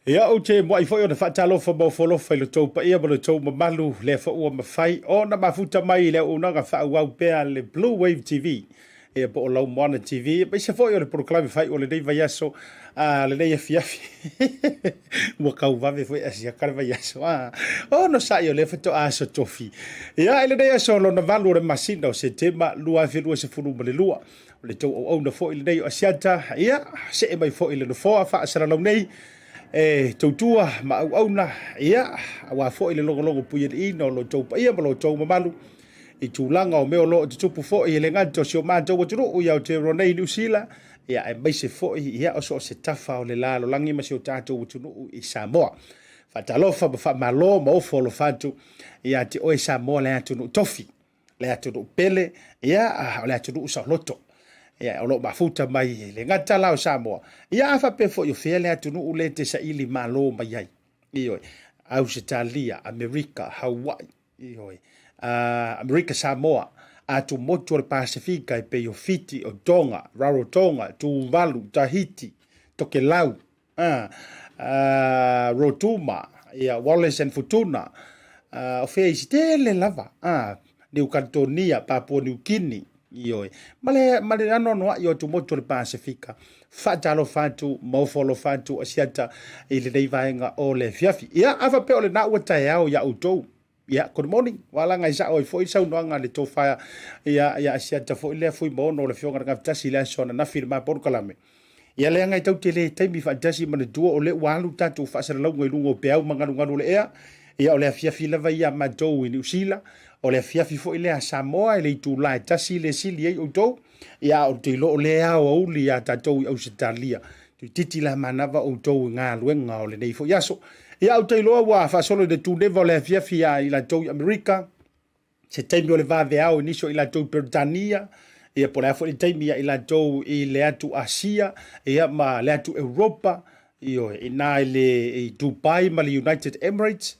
Ia o te mo i foi o na whaatalofa mo wholofa i lo Taupea ia mo lo tau mamalu le whaua mawhai o na mafuta mai le unanga whaau pea le Bluwave TV ia po o lau moana TV pa isa foi o le proklami whai o le nei vai aso le nei afiafi mua kau vave foi asia kare vai aso o no sa o le whato aso tofi ia le nei aso lo na valu o le masina o se tema lua whilua se funu ma le lua o le tau au na foi le nei o asiata ia se e mai foi le no foa wha asara lau nei tautua ma au na ia wa fo ile logo pui i no lo taupa ia lo tau mamalu i tulanga o meo lo te tupu fo i le ngato sio ma tau tru o ia te ronei New Zealand ia e mai se fo ia o so se tafa o le la lo langi ma sio tato tunu i Samoa fatalofa fa malo mo fo lo fatu ia te o Samoa le tunu tofi le tunu pele ia le tunu sa loto ia o lo mafuta mai le ngata lao Samoa ia afa pe fo yo fele atunu ule te sa ili malo mai ai io Australia America Hawaii io America Samoa atu moto le Pasifika pe yo fiti o Tonga Rarotonga Tuvalu Tahiti Tokelau Rotuma ia Wallace and Futuna o fe stele lava New Caledonia Papua New Guinea io male ano no io tu moto le Pasifika fatalo fatu mo folo fatu asiata ile dei vaenga o le fiafi ia ava pe o le na uta yao ya uto ia good morning wala ngai sa o foi sa no nga le tofa ia asiata foi le foi mo no le fionga nga tasi le sona na firma por kalame ia le ngai tau tele taimi fantasi mana dua o le walu tatu fa sa lau ngai lungo pe au manga ngalo le ia o le fiafi la vai ia ma do i New Zealand o le fiafi fo ile a Samoa ile tu la tasi le sili ai o do ia o te lo le a o uli a tatou i Australia tu titi la manava o do nga luenga o le nei fo yaso ia o te lo wa fa solo de tu never le fiafi a ila to America se taimi o le va veao iniso ila to Britania ia por afo le taimi ila to i le atu Asia ia ma le atu Europa io ina le Dubai ma le United Emirates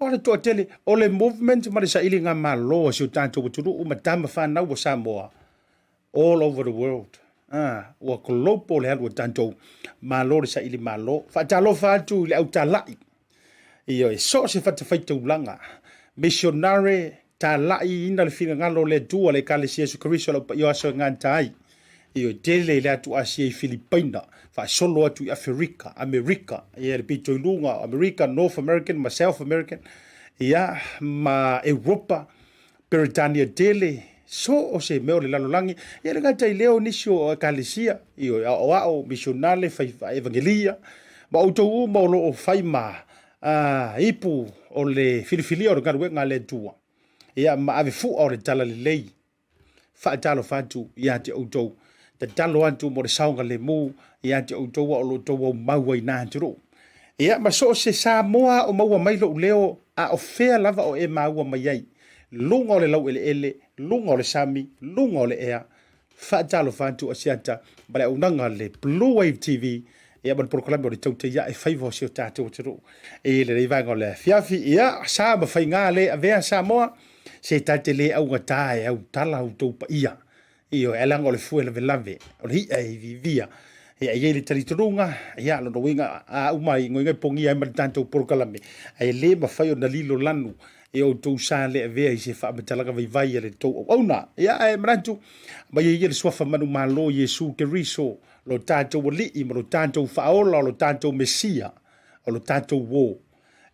o le to tele o le movement ma le sa ili nga malo so tanto tu u matama fa na o Samoa all over the world o global le o tanto malo le sa ili malo fa talo fa tu le autalai io so se fa te faita ulanga missionary talai ina le fina ngalo le tu le kalesia su Kristo yo aso ngantai io tele le atu Asia Filipina fa solo atu Africa America ia le pito lunga America North American ma South American ia ma Europa Britania tele so o se meo le lalolangi ia le gata i leo nisio kalesia io o missionale fa evangelia ma utou ma lo o fai ma ipu o le filifilia o nga le tua ia ma ave fu o le tala le lei fa talo fatu ia te utou te talo atu mo le saunga le mu ia te utou o lo tou maua ina tiro ia ma so se Samoa o maua mai lo leo a o fea lava o e maua mai ai lunga o le lau ele lunga o le sami lunga o le ea fa talo fatu asiata bale unanga le Bluwave TV ia ban proklame o le Tautai ia e faivo se o tātou tiro e le reivanga o le fiafi ia sa ma fai ngā le avea Samoa se tate le au ngatae au tala au taupa ia io elang o le fuela velave o le ia e vivia ia ia le taliturunga ia lo winga a umai ngoinga pongi ai mal tanto proklame ai le ma fai o na lilo lanu e o tou sa le avea i se fa matalaga vai le tou auna ia e mrantu mai ia le swafa manu malo Yesu Keriso lo tatou li i lo tatou Faualo lo tatou Mesia o lo tatou wo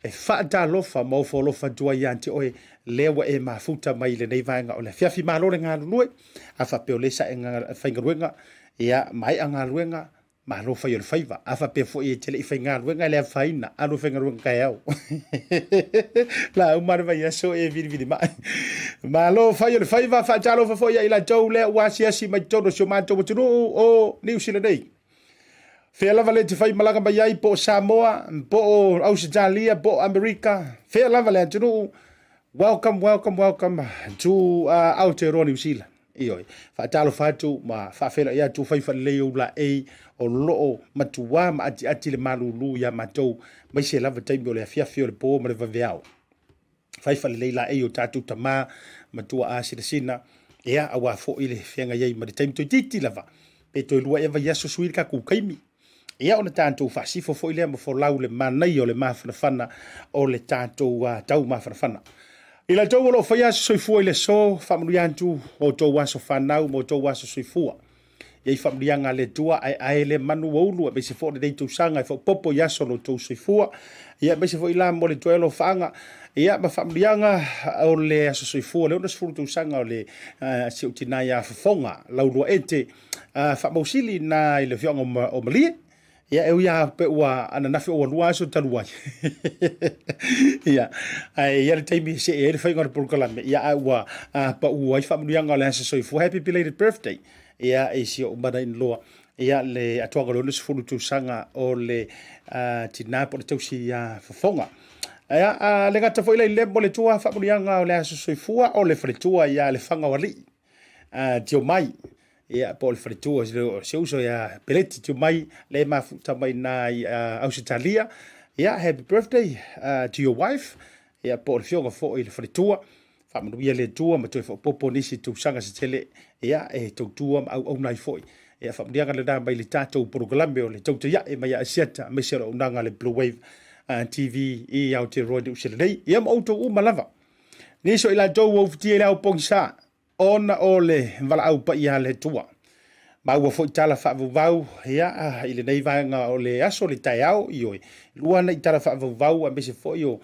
e fata lofa mo fo lofa tua yanti oe lewa e mafuta mai le nei vaenga o le fiafi malo le ngā lunue a fa peo lesa e ngā whainga ruenga ia mai a ngā luenga malo fai o le faiva a fa peo fo i tele i whai ngā luenga e lea whaina anu whainga ruenga kai au la umare vai aso e viri mai malo fai o le faiva fata lofa fo ia ila tau lea wasi asi mai tono sio manto watunu o New Zealand nei Fea lava le te whai malanga mai ai po Samoa, po Australia, po America. Fea lava le atunu. Welcome to Aotearoa New Zealand. Ioi. Whaatalo whatu ma whawhela ia tu whai whaleo la e o loo matua ma ati le malulu ia matou. Mai se lava taimi o le awhiawhio le po ma le vaveao. Whai whalelei la e o tātou tama matua a sina. Ia awa fo i le whenga iei ma le taimi toi titi lava. Pe toi lua eva yaso suiri ka kukaimi. ia ona tātou whaasifo fo ilea mo folau le manai o le mawhanawhana o le tātou tau mawhanawhana. I la tau alo whaia soifua i le so, whamunu antu o tau waso whanau mo tau waso soifua. Ia i whamunu le tua ai le manu waulu, a bese fo le deitou sanga, i fo popo yaso no tau soifua, ia bese fo ila mo le tuelo whaanga, ia ma whamunu o le aso soifua, leo na sifuru tau sanga o le siutina ia whafonga, laurua ete, whamausili na i le whionga o malie, ia eu ia pe ua ana nafi o lua so taluai ia ai ia taimi se e le fainga por kalame ia ua pa ua fa mulianga le so for happy belated birthday ia e si o bana in loa ia le atuanga lo se fulu tu sanga o le tina por tu si ia fofonga ia le gata foi le mo le tua fa mulianga le so fua o le fretua ia le fanga wali tio mai ia Paul Fretua se uso ia peleti tu mai le mafuta mai na Australia ia happy birthday to your wife ia Paul fionga fo il Fretua fa mo ia le tua ma tu fo popo nisi tu sanga se tele ia e tu tua au nai foi ia fa dia le da mai le tato programa o le tu ia e mai Asiata me se unanga le Bluwave TV e au te road usilei ia mo auto malava ni so ila do of tie la pongsa ona ole vala au pa ia le tua. Ma ua fo itala fa vau ia ile nei vanga ole aso le taiao ioi. Lua na itala fa vau a bese fo io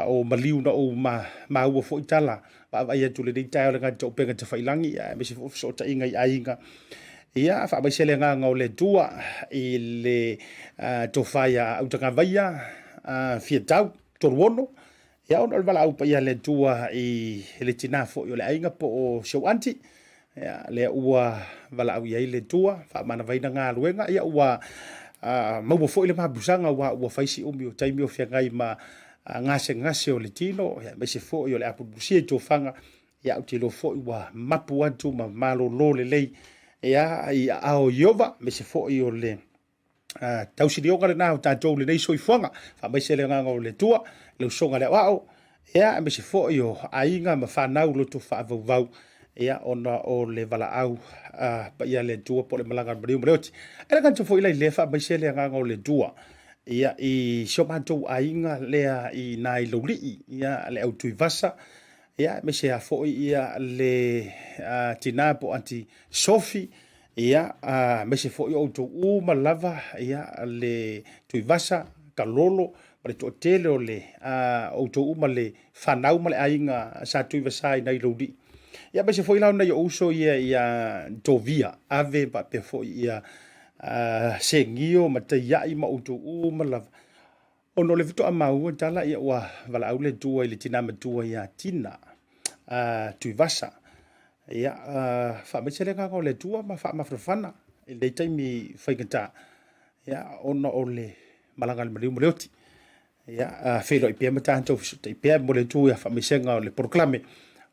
o maliu na o ma ua fo itala va ia tu le dei taiao le ngato penga te failangi a bese fo so ta inga ainga. Ia fa bese le nga ole tua ile to faia au tanga vaia fietau torwono ia ona vala au pa ia le tua i le tina fo yo le ainga po o show anti ia le ua vala au ia le tua fa mana vaina nga luenga ia ua mau fo ile mabusanga ua faisi umi o taimi o fiangai ma ngase o le tino ia bese fo yo le apu busie to fanga ia o tilo fo ua mapu atu ma malo lo le lei ia ia ao yova bese fo yo le tausi dioga le na tatou le nei soifonga fa bese le nga o le tua le songa le wao ia me se fo yo ainga ma fa nau lo to fa vau ia ona o le vala au pa ia le tua po le malanga brio mreoti era kan fo ile le fa ba se le nga o le tua ia i somanto ainga le i nai loli ia le au tui vasa ia me se fo ia le tina po anti sofi ia me se fo yo to u malava ia le tui vasa kalolo le to tele o le o to uma le fanau ma le ainga sa tu vasai nai lodi ia be se foi la na yo uso ia tovia ave pa pe foi ia sengio ma te ia i ma o to uma la ono le vito amau tala ia wa vala au le tua ile tina ma tua ia tina tu vasa ia fa me se le ka le tua ma fa ma frafana ile taimi fai kata ia ono ole malanga le mleoti ia felo i pia matanto i pia mo le tu ia fa misenga le proclame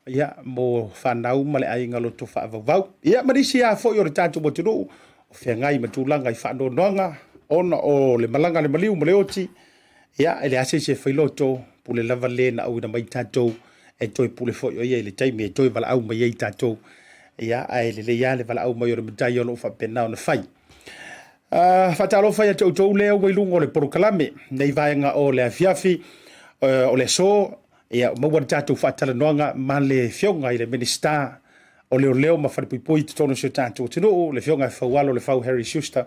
ia mo fanau ma le ainga lo to fa vau ia marisi a fo yo le tanto mo tulu o fe ngai ma tulanga i fa no nonga ona o le malanga le maliu mo le oti ia ele ase se filoto pu le lava le na au na mai tanto e toi pu le fo yo ia le taimi e toi vala au mai ia tanto ia ai le ia le vala au mai yo le mtai yo lo fa pena ona fai fatalo fa to le o lungo le proclame nei vaenga o le afiafi o le so ia mo wa tatu fatala noanga ma le fionga i le minister o le ma fa pui tono se tanto tino le fionga Faualo le fau Harry Schuster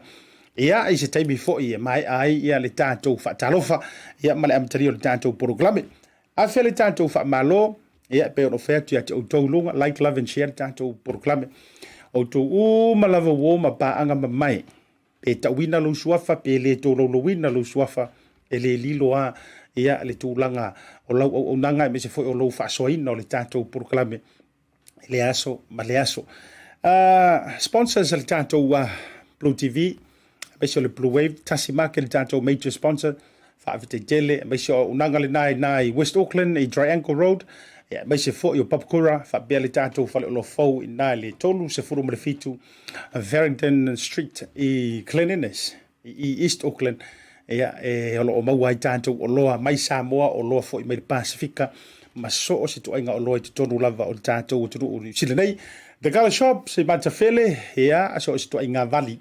ia i se taimi fo ia mai ai ia le tanto fatalo fa ia ma le amtari o le tanto proclame a fe le tanto fa malo ia pe o fetu ia to lunga like love and share tanto proclame o to u malava wo ma pa anga mai pe tawina lo suafa pe le to lo wina lo suafa ele lilo a ia le tulanga o lau o nanga me se foi o lo fa soina o le tato proclame le aso ma le aso sponsors le tato BluTV me se le Bluwave Tasi Market le tato major sponsor fa tele me se o nanga le nai West Auckland i Triangle Road ia me se foi o papkura fa be le tato fa lo fo ina le tolu se furu me fitu Verrington Street i cleanliness i East Auckland ia o lo mau ai tanto o loa mai Samoa o loa foi mai Pacifica ma so o se tu ainga o loa te tonu lava o tanto o tu sile nei the gala shop se mata fele ia so se tu ainga vali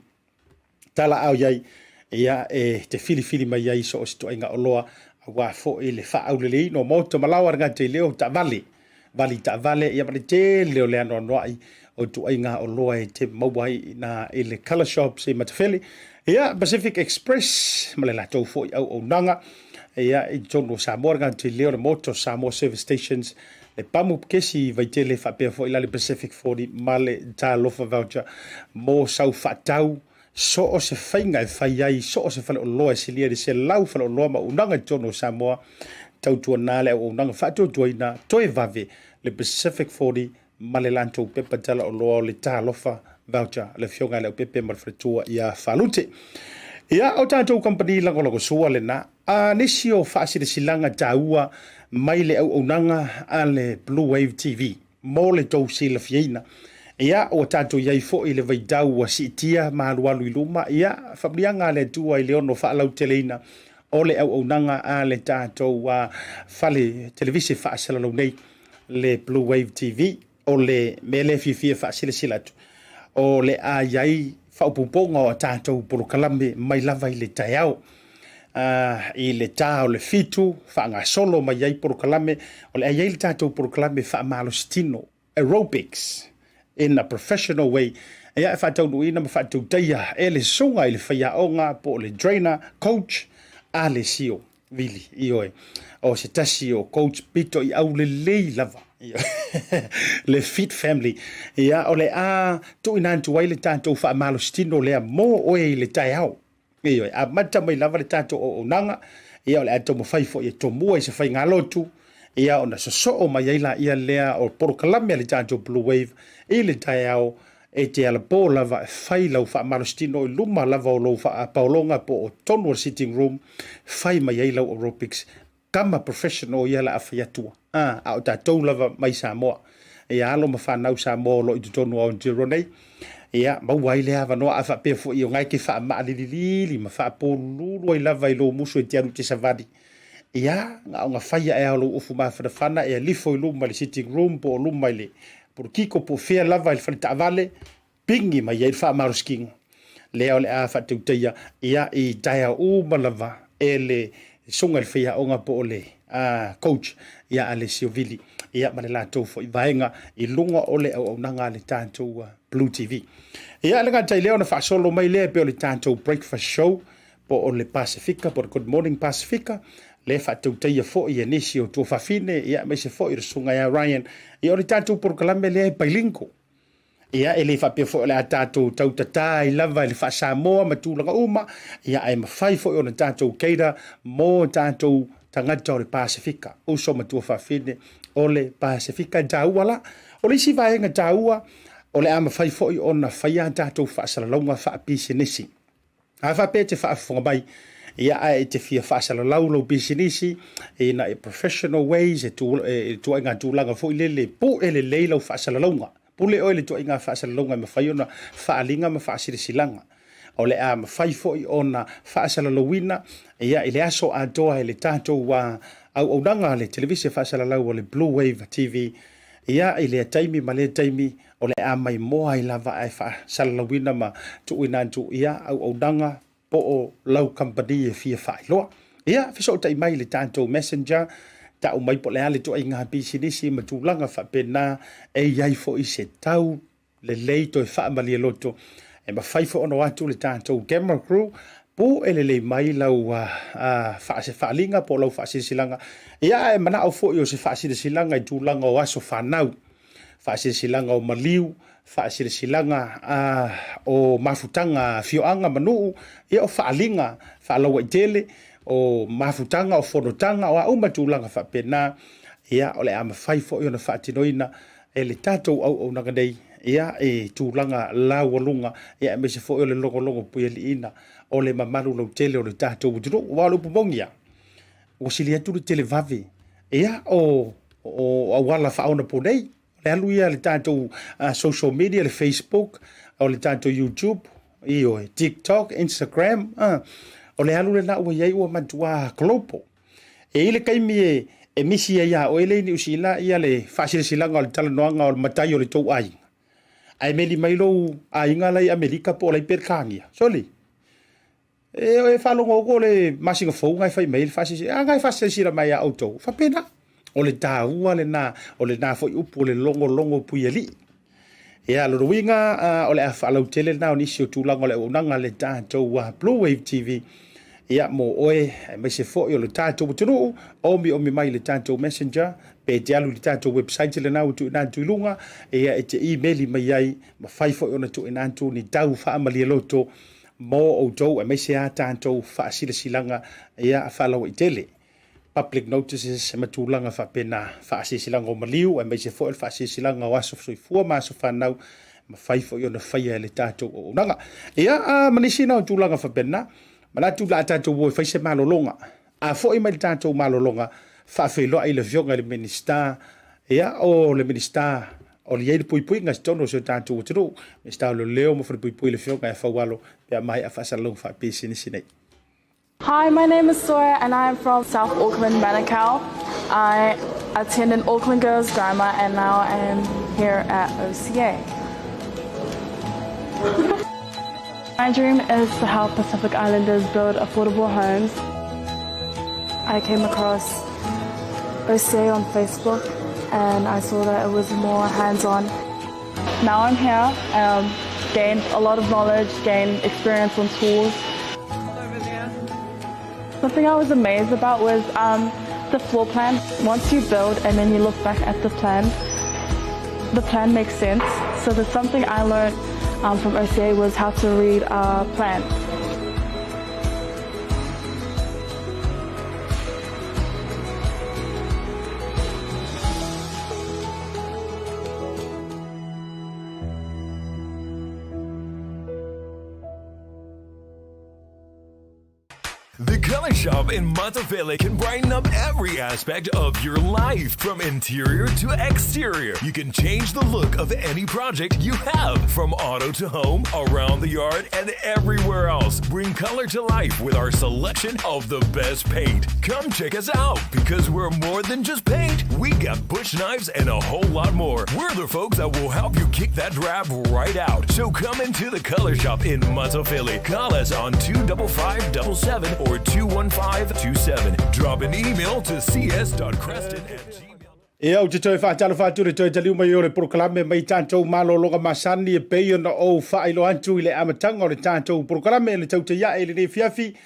tala au yai ia te fili mai ai so o se toʻaiga o loa auā foʻi le faaulelei no moto malawa nga te leo taavale vali taavale ia male tele o le anoanoaʻi o toʻaiga o loa e te mauai na i le color shop se matafele ia Pacific Express ma le latou foʻi auaunaga ia i tonu o Samoa nga te leo le moto Samoa service stations le pamu kesi vaitele faapea foʻi la le Pacific 40 ma le talofa voucher mo sau faatau so o se whainga e whai ai, so o se whale o loa e silia, se lau whale o loa ma unanga tono Samoa, tautua nāle o unanga whātua tuaina, toe vave, le Pacific 40, ma le lantou pepa tala o loa o le tālofa voucher, le fionga le o pepe ma le whatua ia whalute. Ia o tātou company lango sua le na, a nisi o whaasire silanga tāua, mai le au unanga a le Bluwave TV, mo le tau sila fiena, ia o tātou iai foʻi le vaidau ua siitia malualu i luma ia faapiliaga a le atua i le ono faalau teleina o le auaunaga a le tātou fale televisi faasalalou nei le Bluwave TV o le me le fiafia faasilasila atu o le a iai faaupupoga o tātou polokalame mai lava i le taeao i le tā o le fitu faagasolo mai iai polokalame o le a iai le tātou polokalame faamalositino aerobics in a professional way. Ia e whātaunuina ma whātautaia e le sunga i le whaiaonga po le trainer, coach, a le sio, vili, ioe. O se tasi o coach pito i au le lei lava. Le fit family. Ia o le a tu inantu wai le tātou whaamalo stino lea mo oe i le tai au. Ioe, a mata mai lava le tātou o nanga. Ia o le ato mo whaifo i to mua i se whai ngalotu. Ia ona so mai ai la ia lea o porokalame le tātou Bluwave i le taeao e te ala pō lava e whai lau whaamarostino i luma lava o lau whaapaolonga po o tonu o sitting room whai mai ai lau aerobics kama professional ia la awhaiatua a o tātou lava mai Samoa e alo ma whanau Samoa lo i tutonu o Ondiro nei ia mauai lea wanoa a whapea fo i o ngai ke whaamaalilili ma whaapolulu ai lava i lo muso e te aru te savadi ia nga whaia e alo ufu mawhanawhana e lifo i luma le sitting room po o luma i le por kiko po fea lava il falita avale pingi mai ia fa marosking leo le a fa tuteia ia i taia u malava ele sunga le fea onga po le coach ia ale siovili ia male la tofo i vaenga i lunga ole au nanga le tanto BluTV ia le ngata leo na fa solo mai le pe le tanto breakfast show po o le Pacifica por Good Morning Pacifica le fa tuteia fo i nisi o tu fa fine ia me se fo i sunga ia Ryan ia o le tātou porokalame lea pailinko. Ia e le whapea fo le a tātou Tautai lava e le wha Samoa ma tūlanga uma. Ia e mawhai fo i o le tātou keira mō tātou tangata o le Pacifica. Uso ma tua whawhine o le Pacifica tāua la. O le isi vaenga tāua o le a mawhai fo i o na whaia tātou whaasalaunga whaapisi nisi. A whapea te whaafonga mai. Ia e te fia whaasalalau lau bisinisi e na e professional ways e tua inga tūlanga fo i lele po e le leilau whaasalaunga. Pule o le tua inga whaasalaunga ma whai ona whaalinga ma whaasirisilanga. O le a ma whai fo i ona whaasalalauina ia i le aso a doa e le tātou au nanga le televisia whaasalalau o le Bluwave TV. Ia i le taimi ma le taimi o le a mai moa i lava ai whaasalalauina ma tuina tu ia au nanga po o lau company e fia whailoa. Ia, fiso tai mai le tātou messenger, ta o mai po le ale to ai ngā bisinisi ma tūlanga whapena e iai fo i se tau le leito e whaamali e loto. E ma whaifo ono atu le tātou camera crew, po e le lei mai lau whaase whaalinga po lau whaase silanga. Ia e mana au fo i o se whaase silanga i tūlanga o aso whanau. Whaase silanga o maliu, whaasire silanga o mafutanga fioanga manuu ia o whaalinga whaalaua i tele o mafutanga o whanotanga o aumatulanga whapena ia o le ama whaifo i ona whaatinoina e le tātou au nanga nei ia e tūlanga laualunga ia e mese fo i o le longo puia li ina o le mamalu lau tele o le tātou utino walo pumongia o sili atu le tele vave ia o awala whaona po nei le alu ia le tātou social media, le Facebook, o le tātou YouTube, i o TikTok, Instagram, o le alu le na ua iai ua mantua kolopo. E ile kaimi e misi ia o ele ni usila ia le whaasire silanga o le talanoanga o le matai o le tau ai. Ai meli mailo a inga lai Amerika po lai perkangia. Soli. e whalongo ko le masinga fou ngai whai mail whasisi, a ngai whasisi mai a auto, whapena, o le tāua o le nā fwoi upu le longo pui ali. Ia, loro winga, o le awhalau tele nao nisi o tūlanga o le unanga le tātou Bluwave TV. Ia, mo oe, mai se fwoi o le tātou tunu, omi mai le tātou messenger, pe te alu le tātou website le nao tu inantu ilunga, ia e te e-maili mai ai, ma whai fwoi o na tu inantu ni tau whaamalia loto, mo o tau, mai se a tātou whaasila silanga, ia a whalau i tele. Public notices matulanga fa pena fa sisilanga o maliu e mai se fo fa sisilanga o aso soifua ma so fa nau ma fai fo yo na fai le tato o nanga ia manisi na tulanga fa pena mana tu la tato wo fa se malolonga a fo i mai tato malolonga fa fe lo ai le vionga le minister ia o le minister o le ia pui nga stono so tato o tru minister lo leo mo fo pui le vionga e Faualo pe mai a fa salong fa pesi ni sinai. Hi, my name is Soya and I am from South Auckland, Manukau. I attend an Auckland Girls Grammar and now I am here at OCA. My dream is to help Pacific Islanders build affordable homes. I came across OCA on Facebook and I saw that it was more hands-on. Now I'm here, gained a lot of knowledge, gained experience on tools. Something I was amazed about was the floor plan. Once you build and then you look back at the plan makes sense. So there's something I learned from OCA was how to read plans. The Color Shop in Maota can brighten up every aspect of your life, from interior to exterior. You can change the look of any project you have, from auto to home, around the yard, and everywhere else. Bring color to life with our selection of the best paint. Come check us out, because we're more than just paint. We got bush knives and a whole lot more. We're the folks that will help you kick that drab right out. So come into the Color Shop in Maota. Call us on 25577 or 21527. Drop an email to cs.creston@gmail.com. E au te toi whaatalo whāture toi taliu mai o le proklame mai tātou malolonga masani e pei ona o whailo antu i le amatanga o le tātou proklame le Tautai e le ne fiafi.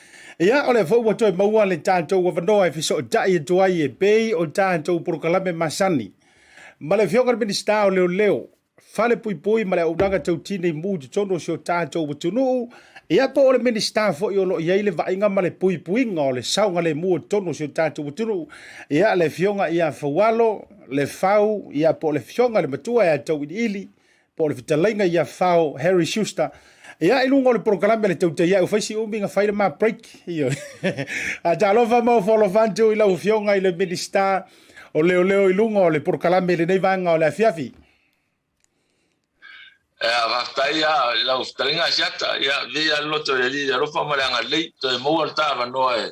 Ia o le fau toi maua le tātou wavanoa e fiso o dai e tuai e pei o tātou proklame masani. Ma le fionga minister o leo. Fale pui ma le aunanga tautine i mū te tono si o tātou watunu. Ia po o le minister fo i olo iei le vainga ma le pui nga o le saunga le mua tono si o tātou watunu. Ia le fionga ia Faualo, le fau, ia po le fionga le matua ia tau ili, po le fitalainga ia fau Harry Schuster. Ia ilunga le proklame le Tautai ia ufaisi uminga whaira ma break. Ia. A talofa mau folofantu i lau fionga i le minister o leo ilunga o le proklame le neivanga o le afiafi. Vaftai la uftaringa Asiata ya via loto ya li rofa malanga lei to mo alta vano e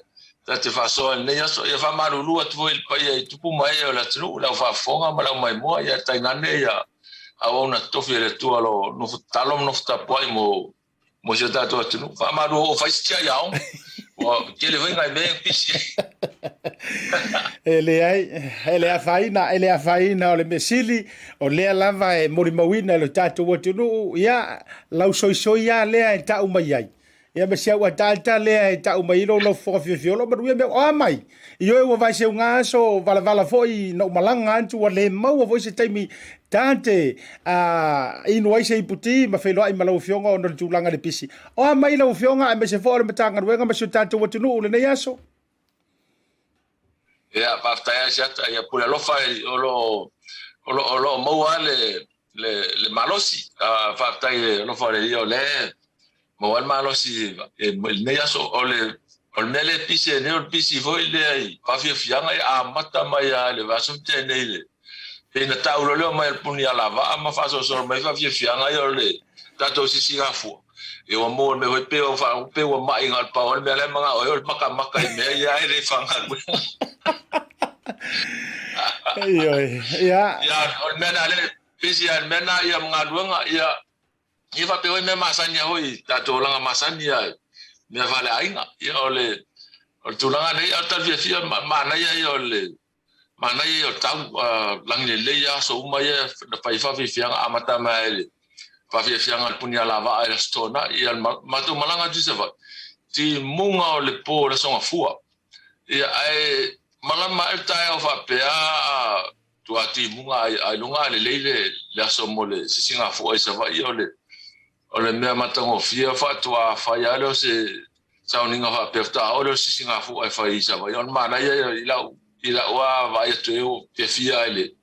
te fa so ne ya so ya fa marulu atu il pa ya tupu mai la tru la fa fonga mala mai mo ya tainane ya awona tofi le tu alo no futalo no futapoi mo jeta to tru fa maru o fa stia ya o que le venga bem pisi ele a faina o le mesili o le lava e morimawina lo tatu watunu ia lau soisoi ia lea e tau mai ai ia me sia wa tata lea e tau mai lo fofiolo ma ruia me o mai io e vai se un aso vala foi no malanga antu o le mau voi se taimi tante inu ai se iputi ma felo ai malau fionga o no tulanga le pisi o mai lau fionga me se fo le matanga ruenga ma se tatu watunu le nei aso. Ya partaya jata ya pula lofa o lo moa le malosi partaya lofa le yo le moa malosi ne ya so o mele pisi ne o pisi foi le ai pa fianga a mata mai le vasum te ne le e na taulo le mai puni ala va ma fa so mai fa fianga yo le tato si gafu e o mo me hoi pe o mai ngal pa o me le manga o maka me ya e fanga ya mena le pisi mena ya ngaluanga ya ifa pe me masanya hoi tato langa masanya me vale ainga ia ole o tulanga nei o tal fia mana ia ole mana ia o tau langi le ia so uma ia na pai fa fia amata mai fa fia ngal punia lava ia stona ia matu malanga disava ti munga o le po le songa fua ia ai malama el tai o fa pea tu ati munga ai lunga le so mole sisinga fua isa va ia ole mea matango fia fa tu a fa ia le se sauninga fa pefta o le sisinga fua ai fa isa va ia mana ia ila wa va ia tu fia ile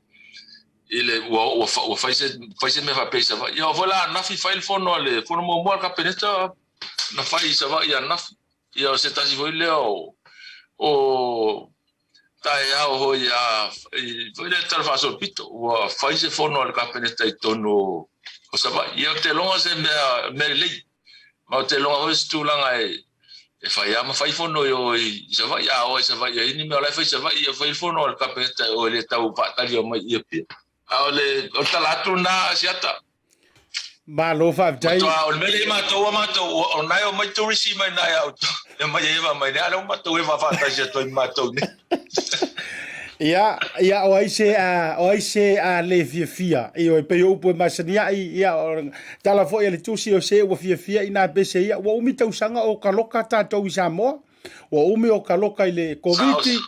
o faise me fa pesa va ia vola na fi file fono le fono mo ka peneta na fa isa va ia na ia se tasi foi le o tai ho ia foi le tal fa so pito o faise fono le ka peneta tono o sa va ia te longa se me le ma te longa ho stu langa e fa ia ma fa fono yo isa va ia o isa va ia ni me la fa isa va ia fa fono le ka peneta o le tau pa tali o mai ia pi ole o talatu na Asiata ma lo fa tai o le mele ma to o nai o mai to risi mai nai au e mai eva mai nai o ma to eva fa ta je to ma to ni ia o ai se a le fia e o pe o po masania ia tala fo ia le tusi o se o fia ina be se ia o umi tau sanga o kaloka ta to i Samoa o umi o kaloka i le covid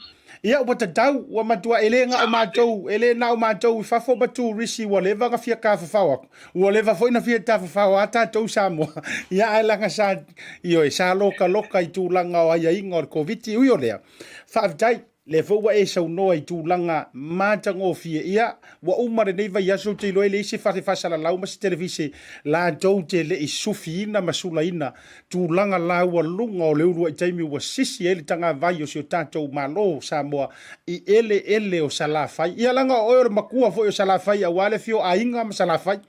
ia o tau o matua elenga o matou elena o matou fa fo batu risi o leva nga fia ka fa o leva foi na fia ta fa ata to Samoa ia ai langa sa io e sa loka i tu langa o ai inga o covid i o lea fa tai le fo wa e sa no i tu langa matango fia ia wa umare nei vai aso te lo ele se fa sala lau ma televisi la do te le isufina masulaina tu langa la wa lunga o le uru i taimi wa sisi ele tanga vai o se tato malo Samoa i ele o sala fai ia langa o makua fo o sala fai a wale fio a inga ma sala fai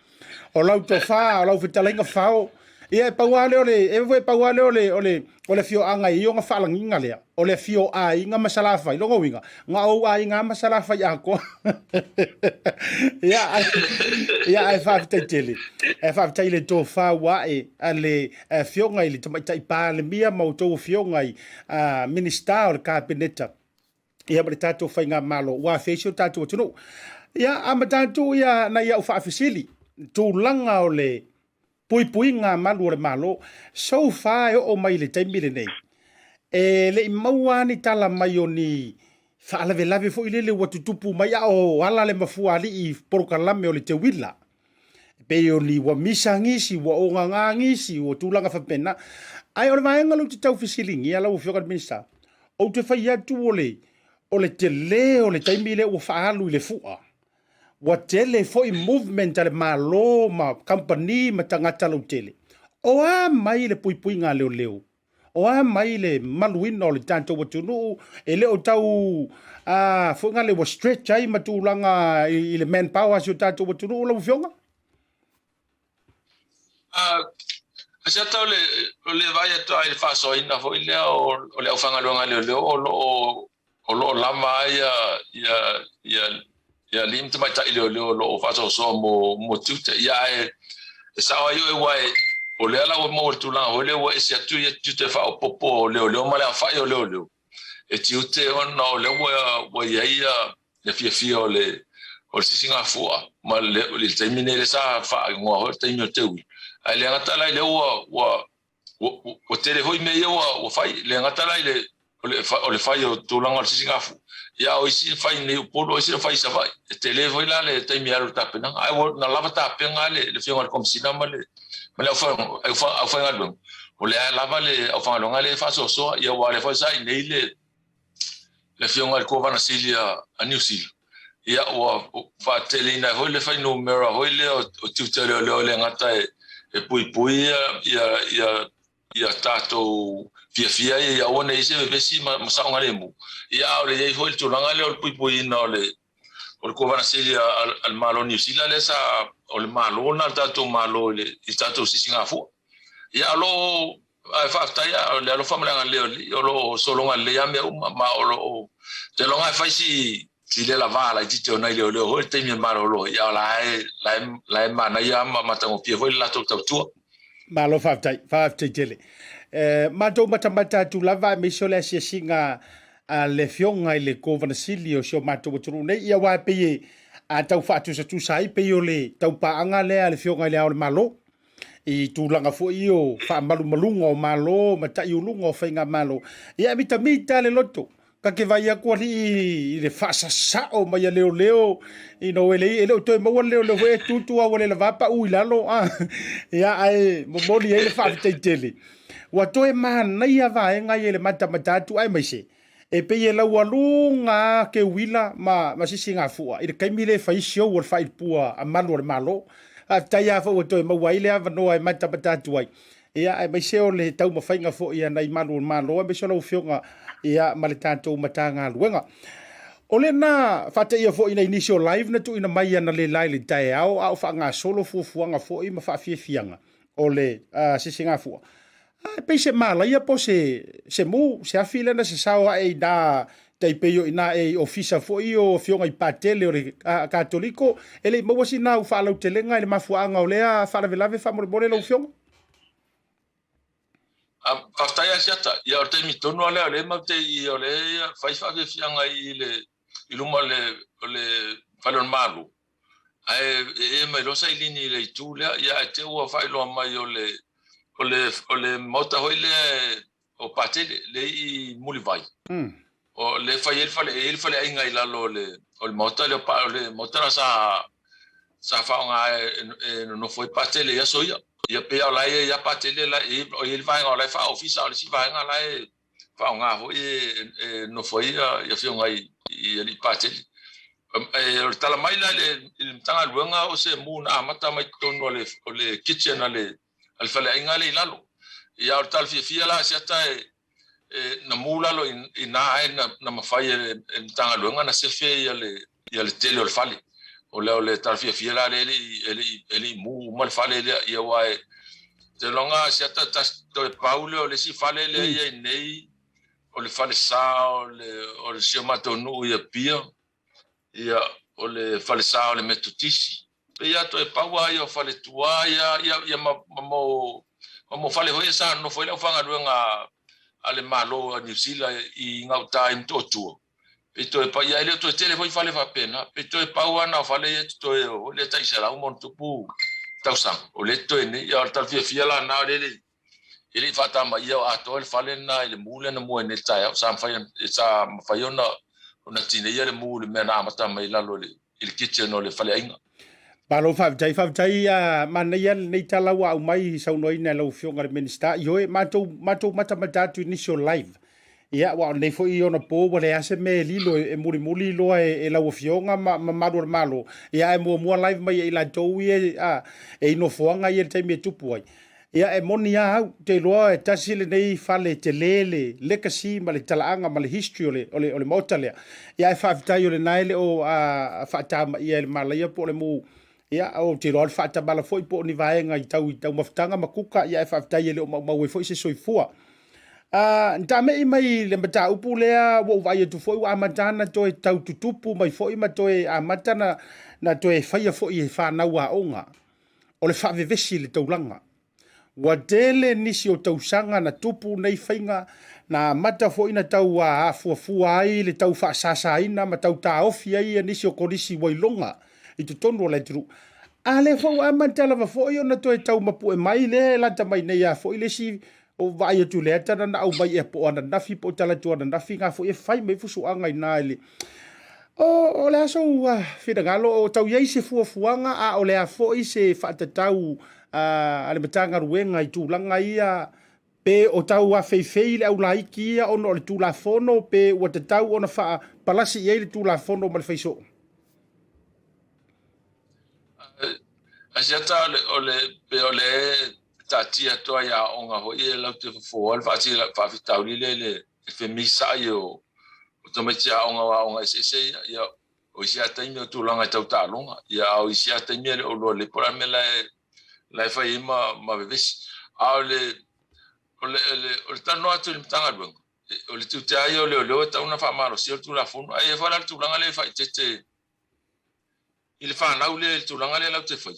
o lau to fa o lau fitalenga fao ia pauale ole pauale ole fio anga i nga falanginga lea ole fio a inga masala fai longo winga nga o a inga masala fai ako ia ai fa tele e fa tele to fa wa ale fio nga ile tai pa le mia mo to fio nga minister kabineta ia britato fai nga malo wa fesio tato tuno ia amatatu ia na ia fa officially tu langa ole pui nga malu le malo so fa o mai le taimi le nei e le mauani tala mai oni fa la vela fo ile le watutupu mai o ala le mafuali i porkalame o le te wila pe oni wa misangisi wa o ngangisi o tulanga fa pena ai o mai ngalu te tau fisilingi ala o fioka minista o te fa ia tu o le tele o le taimi le o fa alu le fu'a wa tele foi movement ale malo ma company ma tangata lo tele o a mai le pui nga leo o a mai le maluino le tanto watunu ele o tau fo nga le was stretch ai matulanga i le manpower so tanto watunu lo fionga asa tau le vai to ai fa so ina fo ile o le fanga lo nga leo o lo lama ia lim te mai tai lo fa so mo tuta ia sa yo e wai o le ala mo tu la o le wa ese tu te fa o popo le mala fa yo le e ti te on no le wa ia le fia o le sisinga fua ma le termine le sa fa ngo ho te no te wi ai le ngata la le o tele hoi me yo o fa le ngata la le fa yo tu la ngol sisinga fu ia o isi fai ne polo isi fai sa vai tele voi la le tai mi aro tapena ai wo na lava tapena le fiona kom sina male male fa ngalo o le lava le o fa longa le fa so ia wa le fa sai nei le fiona ko va na silia a New Zealand ia o fa tele na ho le fa numero ho le o tutele le ngata e pui ia tato fia ia ona ise vesi ma sa ngale mu ia ole ye foi tu langa le pui no le o ko va selia al malo New Zealand le sa o le malo na tato malo le tato sisinga fu ia lo fa ia le lo famla le lo solo ngale ya me ma o lo te longa fa si le la vala ti te ona le ho te mi malo lo ia la ma na ia ma tango pie foi la to tu malo fa tele Matou matamata tu lava me so le singa le fionga i le kovana sili o sio matou turu nei ia wa pe a tau fatu sa tu sai pe yo le tau paanga le ale fionga le ao malo i tūlanga fo i o wha malu malunga o malo ma tai ulunga o whainga malo ia mita le loto ka ke vai akua li i le whaasasa o mai a leo i no ele leo toi maua leo e tutu a wale la vapa ui lalo ia ai momoli e le whaafitaitele wa toe mana ia vaenga i le matamatatu ai mai se e pe e lau alunga ke wila ma sisi ngā fua i le kaimi le whaisio o le whaipua a malu o le malo tai a fo to ma wai le ava no ai mata patatu ai ia ai mai se o le tau ma fainga fo ia nai malu malo me so lo fionga ia ma le tanto matanga luenga o le na fata ia fo ina initial live na tu ina mai ana le lai le tai au fa nga solo fuanga fo i ma fa fianga o le sisinga fo pe se mala ia po se mu se afila na se sao ai da Taupea ina e ofisa fo i o fionga i patele o le katoliko ele mo wasi na u fa lau telenga ele mafuanga o lea fa lave fa mo le lo fionga Tautai Asiata ia o te mitonu ale le ma te i o le fai fa ke fianga i luma le falon malu ai e mai lo sai lini le tu le ia te o fa lo mai o le Maota hoi le o patele le i mulivai o le fai ele fale ainga i lalo o le Maota le Maota sa faunga no foi patele ia soia ia pe ala ia patele la o ele vai ngala fa ofisa o si vai ngala faunga ho no foi ia fiunga i le patele o tala mai la le tanga luenga o se mu na mata mai tono le kitchen ale al fale ainga le lalo ia o tal fia la siata na mula lo ina na mafai tanga luenga na se fe ia le tele o le fale o le tal fia la ele mu mal fale ia wa te longa siata to Paulo le si fale le ia nei o le fale sa o le si mato nu ia pia ia o le fale sa o le metutisi ia to paua ia fale tua ia mo fale ho sa no foi la fanga luenga ale malo a New Zealand i ngauta im totu pe to pa ia le to tele foi fale fa pena pe to paua na fale to o le tai sera un tupu tausa o le to ni ia tal fia la na ele fata ma ia a to le fale na le mule na mo ne tai sa fai ona tine ia le mule me na mata mai la lo il kitchen o le fale ainga Palo faftai mana ia nei tala wa mai sau noi na lo fionga le minister yo mato mata initial live ia wa nei fo i ona po wale ase me lilo e muri lo e la fionga malo ia e mo live mai i la to e no foanga ia te me tupu ai ia e monia au te loa e tasi le nei fale te lele legacy ma le talaanga ma le history o le Maota lea ia e faftai o le naile o fata ia le malaya po le mu ia o te roa fata bala foi po ni vaenga i tau mafutanga makuka ia e faftai ele o mau e foi se soifua nta me mai le mata upu lea wo vai tu foi wa matana to e tau tutupu mai foi ma to e matana na to e faia foi e fa na wa onga o le fa vevesi le taulanga wa dele nisi o tausanga na tupu nei fainga na mata foi na tau a fuafua ai le tau fa sasaina ma tau taofi ai nisi o kodisi wailonga i tu tono le tru ale fo amantala va fo yo na to tau mapu e mai le la ta mai nei a fo ile si o vai tu le ta na au mai e po ana na fi po tala tu ana na fi nga fo e fai mai fusu anga ina ile o le so fi da galo o tau ye se fuanga a o le a fo i se fa ta tau ale matanga ruenga i tu langa ia pe o tau a fei le au laiki ia ono le tu la fono pe o te tau ona fa palasi ye le tu la fono mal feiso Asiata ole tatia to ya onga ho e la te fo al fa tau le femisa yo to me tia onga se ya o sia taimi tu longa tau ta longa ya o sia taimi o le por me la fa ma bevis ole ta no atu tanga bang ole tu te ai ole ta una fa malo si tu la fun ai fa la tu longa le fa tete il fa na ule tu longa le la te fa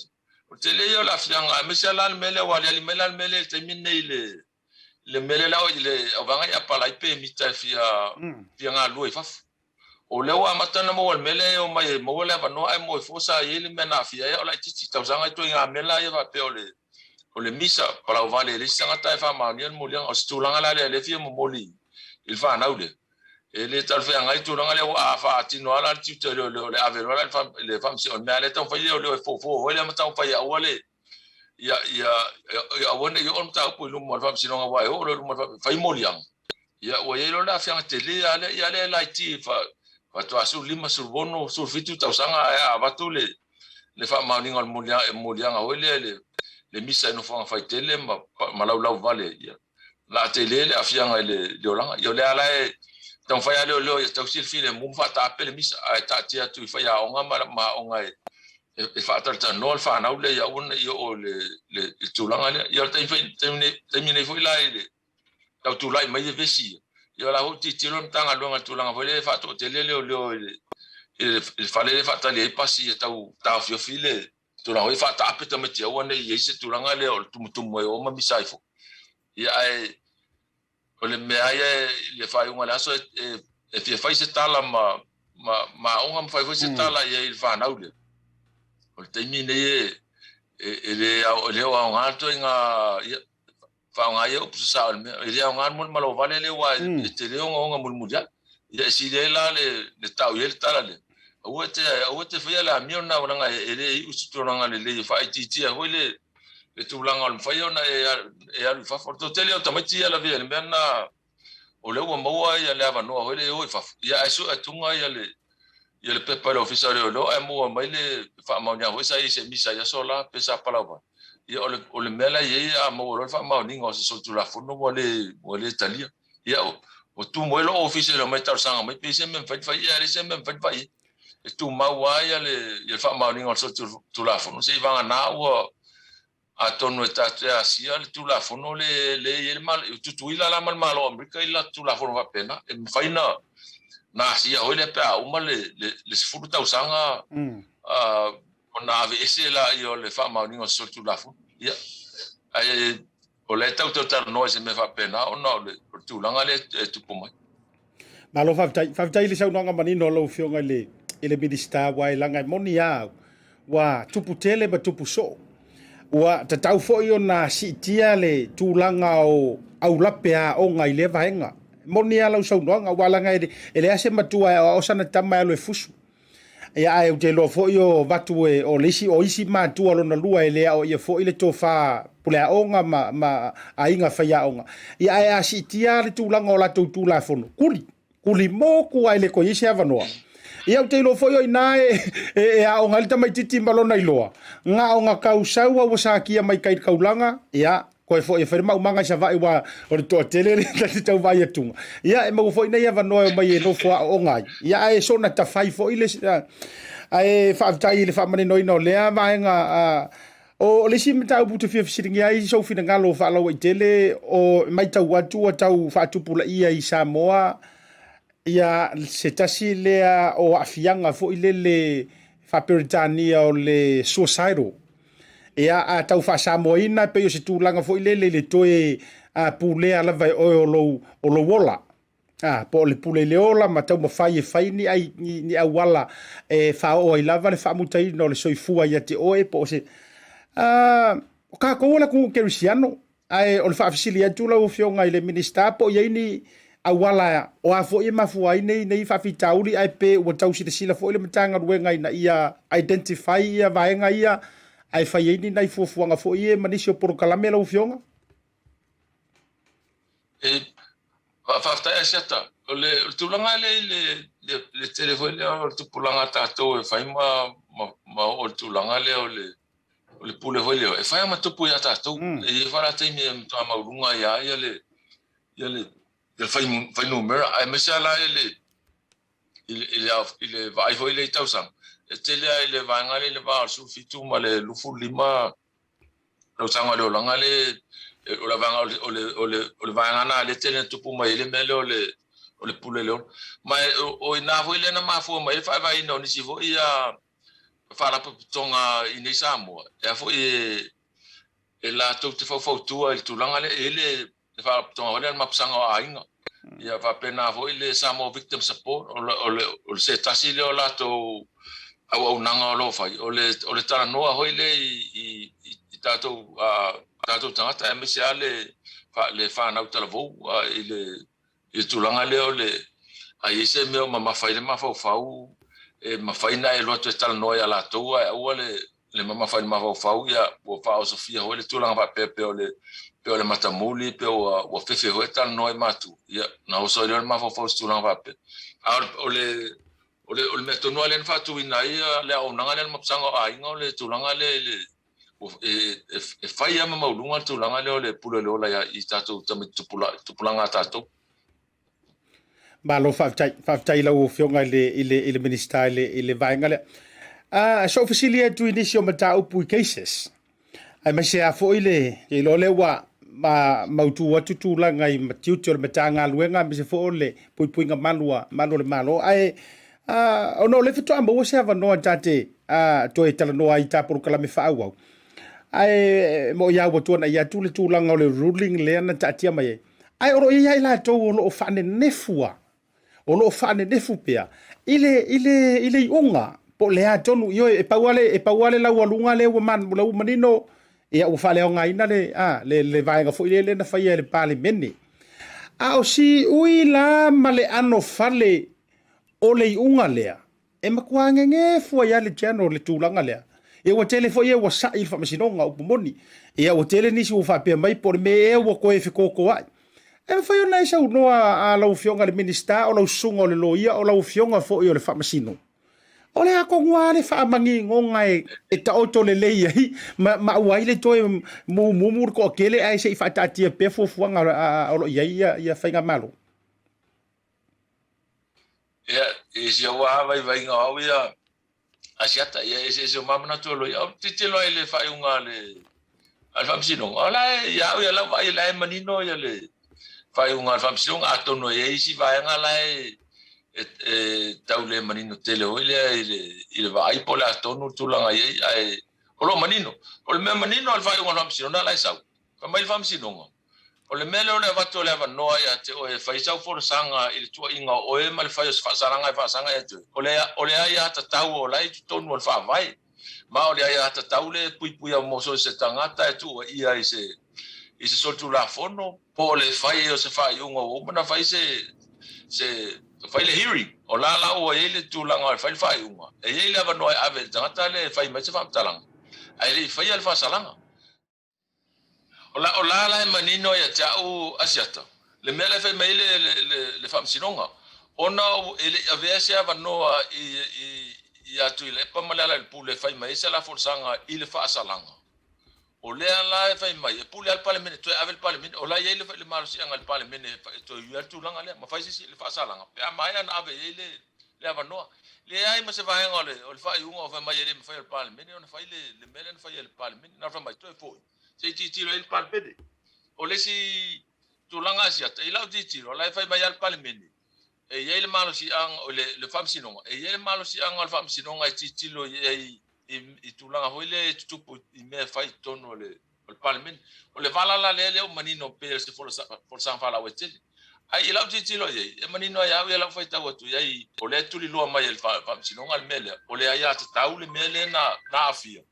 o te le yo la fianga me se la mele wa le mele te mine le mele lao le avanga ya pala ipe mita fia nga lui faf o le wa matana mo mele o mai mo le no ai mo fosa ele mena fia ya la titi tausanga to nga mela ya va pe o le misa pala vale le sanga tai fa ma ni mo liang o stulanga la le fia mo moli il fa na ude ele tal fe nga tu nga le wa fa ti no ala ti te le ave no la fam le fam si on mele ton fa le fo o le mata fa ya o le ya wone yo on ta po lu mo fam si no wa o lu mo fa mo liang ya o ye lo la fia tele ya le la ti fa to asu lima sur bono sur fitu tausanga ya batu le fa ma ningal mulia o le misa no fa tele ma lau vale ya la tele le afianga le olanga yo le ala ton fa ya le tausil file mu fa ta pe le misa ta tia tu fa ya onga ma onga e fa ta no fa na le ya un yo le tulanga le yo termine foi la le tau tu lai mai vesi yo la hoti tiro tanga longa tulanga vole fa to tele il fallait le fa le passi tau fio file tulanga e fa ta pe ta metia one ye se tulanga le tum mo o ma bisaifo ya o le me ai le fa un ala so e fa se tala ma onga fa se tala ye il fa na ule o termine ele o nga to nga fa nga yo pusa al me ile nga mo malo vale le wa te le nga mo mudia ya si le la le tau ye tala le o te fa la mi ona nga ele u tu nga le fa ti ho le tu langa al fa yo na e al fa for to tele automati la vie le mena o le o mo ya le va no ho le o fa ya eso atunga ya le pepa le officer lo e mo mai le fa ma nya ho sa se misa ya sola pesa palava ya o le mela ye a mo lo fa ma ningo so tu la fono mo le talia ya o tu mo lo officer lo metal sanga mai pese men fa ya le se men fa e tu ma wa ya le fa ma ningo so tu la fono se va na o a tonu ta asia le tu la fono le mal tu ila la mal malo america ila tu la fono va pena e faina na asia o le pa o mal le sfuru ta usanga ona ave ese la yo le fa ma ningo so tu la fono ya ai o le tau tau no se me fa pena o no le tu langa le tu pomai malo fa tai le sau nga manino lo fionga ele minister wa langa monia wa tuputele ba tupuso wa tatau fo yo na sitia le tulanga o au lapea o ngai le vaenga monia lo sau nga wala ngai ele ase matua o sana tama lo fusu ya ai te lo fo yo vatu o lisi o isi matua lo na lua ele o ye fo ile tofa pula onga ma ainga faya onga ya ai asitia le tulanga o la tula fono kuli mo ku ai le ko isi avanoa ia te lo foi ina a o ngalta mai titi malona iloa nga o nga kausau wa sakia mai kai kaulanga ia ko foi ferma umanga sa vai wa o to tele le tau vai tunga ia e mo foi na ia vano mai no fo o ngai ia e sona ta fai foi le ai fa tai le fa mani no ino le va nga o le sim tau butu fi fisinga ai so fina ngalo fa lo tele o mai tau watu tau fa tupula ia i Samoa ia se tasi lea o afianga fo ile fa peritania o le suicidal ia a tau fa Samoina pe yo se tulanga fo ile le toe a pulea la vai o lo wola po le pule le ola ma tau ma fai ni ai ni awala e fa o i lava le fa mutai no le soifua ia te oe po se o ka ko la ku Cristiano ai o le fa afisilia tula o fionga ile minister po ia ni awala o a fo i mafua nei fa fitauli ai pe o tau sila fo ile matanga ruenga ina ia identify ia vaenga ia ai fa ni nei fuanga fo i manisio por kalamela o fionga fa Asiata le tulanga le telefone o tulanga tato e fa ma o tulanga le pule vole e fa ma tupu ya tato e fa la temi to ma runga ya le fai numero ai mesala ele vai foi ele tausan tele ele vai ngale le va su fitu ma le lufu lima lo sanga lo ngale o la vanga o le vai ngana le tele tupu ma ele mele o le pule le ma o ina foi le na ma fo ma ele vai no ni si vo ia fa la tonga in Samoa e foi e la to te fo tu il tulanga ele fa tonga le mapsanga o ainga ia fa pena foi le Samoa victim support o se tasi le o lato au nanga lo fai o le tala noa hoi le i tatou tangata e mese ale le whanau tala vou i tulanga leo le a i se meo ma mawhai le mawhau e mawhai na e loto e tala noa ia latou a ua le mawhai le mawhau ia ua whao Sofia hoi le tulanga pa pepe o le matamuli pe o fefe hoi tala noa i matu ia na oso le mawhau se tulanga pa pepe o le me tonu ale fa tu ina ia le o nanga le mapsanga ainga le tulanga le e fai ama maulunga tulanga le pula le ola ia i tatu tami tupulanga tatu ba lo fa la o fionga ile minister ile vainga le so officially to inicio mata upu cases ai ma se afo ile lo le wa mautu watu tulanga i matiuti mata nga luenga me se fo le puinga malua le malo ai ono le fito amba o se ava no tate to e tala no ai tapo kala me fa au ai mo ya watu na ya tule tulanga le ruling le na tatia mai ai oro ia ila to o fa ne nefua o lo fa ne nefu pea ile unga po le atonu yo e pauale la walunga le la manino ia o fa le nga ina le vai nga fo ile na fa ia le parliament o si uila male ano fale o le unga lea e makuange nge fua ya le general le tulanga lea e o tele fo ia o sa il fa masinonga o pomoni e o tele nisi o fa pe mai por me e o ko e fiko ko ai e fa yo na isa no a la ufionga le minister o la usunga le loia o la ufionga fo i o le fa masino o le ako ngwane fa mangi ngonga e ta auto le lei ma wai le toi mu ko kele ai se fa tatia pe fo fuanga o ia fa nga malo ia isi o vai nga o ia asiata ia isi o mamana tolo ia titilo ile fa unga le alfa msino ola ia la vai la manino ia le fa unga alfa msino atono ia isi vai nga la taule manino tele o ile vai pola atono tulanga ia o lo manino o le manino alfa unga alfa msino na la sau fa mai alfa msino o le mele o le watu le avanoa ia te o e whaisau Folasa i le tua inga o e ma le whai o se whaasaranga e whaasanga e tue. O le ai hata tau o lai tu tonu o le whaavai. Ma o le ai hata tau le pui a moso se tangata e tu o ia i se soltu la fono. Po o le whai o se whai unga o mana whai se whai le hearing. O la o e le tūlanga o le whai unga. E le avanoa e ave tangata le whai mai se whaamtalanga. Ai le whai al whaasalanga. O la manino ia tau asiata. Le mele fe mai le famsinonga. Ona ele avea se avanoa i atu ile pa malala le pule fai mai se la forsanga i le faasalanga. O le la fai mai e pule al parliament to avel parliament o la ia le marusi al parliament to ia tu langa le ma fai si le faasalanga. Pe mai ana ave le avanoa. Le ai ma se vai ngole o le fai unga o fai mai le fai al parliament ona fai le mele fai al parliament na fai mai to e foi. Se titiro il palpede o le si tulanga asiata ila titiro la fai mai al palmeni e ye le malo si ang o le famsinonga e ye le malo si ang al famsinonga e titilo i tulanga hoile tupu i me fai tono le palmeni o le vala la le o manino pe se Folasa fala weteli ai ila titilo ye e manino ya ila fai tawa tu ye o le tuli lo mai el famsinonga al mele o le ya tau le mele na afia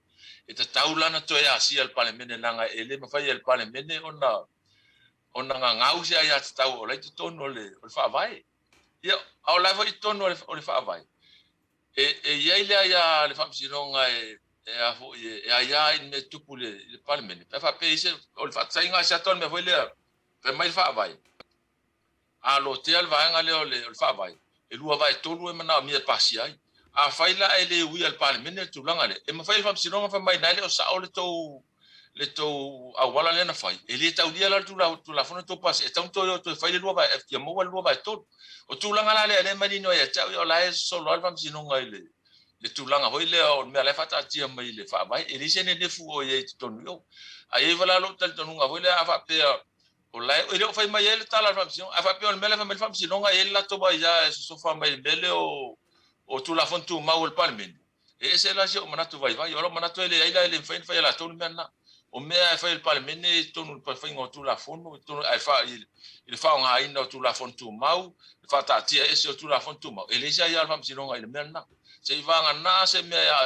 e te taulana to e asi al palemene langa ele ma fai al palemene ona ngau se ai at tau o le tono le fa vai ia au la vai tono o le fa vai e ia ia le fam sinonga e afo e ia in me tupu le palemene fa peise o le fa tsainga se ton me foi le pe mai fa vai a lo te al vai nga le fa vai e lua vai tolu e mana mi pasi ai a faila ele wi al parliament tu langa le e ma faila fam sinonga fa mai nale o sa o le to a wala le na fai ele ta udia la tu la fona to pas e tanto yo to faila lua ba e ya mo lua ba to o tu langa le mani no ya cha yo la e so lo fam sinonga le tu langa hoile o me la fata tia mai le fa vai ele se ne fu o ye to no ai vala lo tal to nunga hoile a fa pe o la ele o fai mai ele tala fam sinonga a fa pe o me la fam sinonga ele la to ba ya so fa mai bele o tu la fontu mau el palmen e se la jo manatu vai o lo manatu ele ila ele fai la to mena o mea fai il palemene tonu pa fai ngotu la fono tonu ai fa il fa nga ina tu la fon tu mau fa ta tia ese tu la fon tu mau ele sa ya fam sinonga ile merna se va nga na se me ya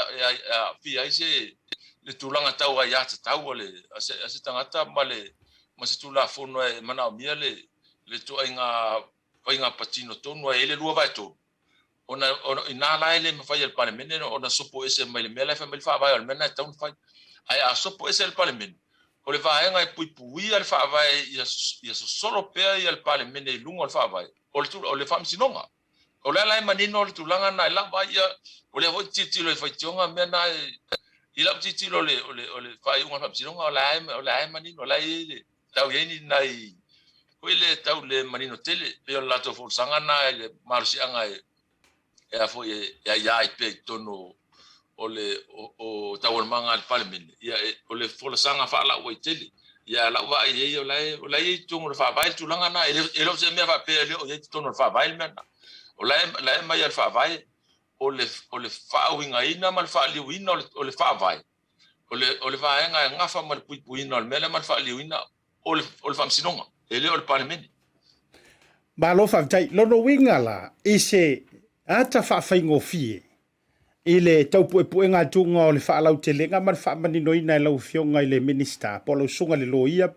fi ai se le tulanga tau ai ata tau le ase tangata male ma se tu la fono e mana mia le tu ai nga patino tonu ele lua vai tu ona ina la ele me fai il palemene ona sopo ese mai le mela fa me fa vai al mena tau fai ai a sopo ese el palemene o le vaenga e pui al fa vai ia solo pea ia el palemene lungo al fa vai o le fam sinonga o le lai manino o le tulanga na la vai ia o le voi titilo e faitonga me na ila titilo le fai un fam sinonga o lai manino o lai tau yeni nai o le tau le manino tele pe o la to forsanga na le marsianga e a foi ia pe tono o tawon manga al parliament ia o le Folasa fa la o tele ia la va ia o lai tungo fa vai tulanga na ele se me va pe o ia tono fa vai mena o lai mai al fa vai o le fa winga ina mal fa liwina o le fa vai o le va nga fa mal pui no mele mal fa liwina o le fam sinonga ele o le parliament ba lo fa tai lo no winga la ise ata fa faingo fie ile taupu nga tunga o le whaalau te lenga man whaamani noina e lau fionga i le minista polo sunga le loia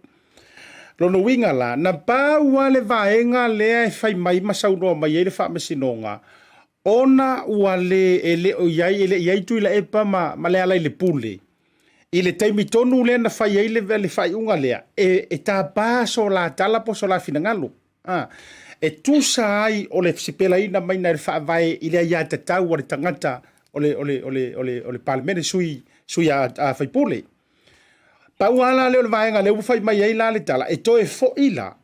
lono winga la na paua le vaenga lea e whai mai masaunoa mai e le whaamasinonga ona ua le o iai tui la epa ma le alai le pule i le taimi tonu lea na whai ei le whai unga lea e tā pā so la tala po so la finangalo e tusa ai o le sipela ina mai na le whaavae i le ia tatau o le tangata ole palemene sui a faipole pa wala le vaenga le fai mai ai la le tala e toe fo ila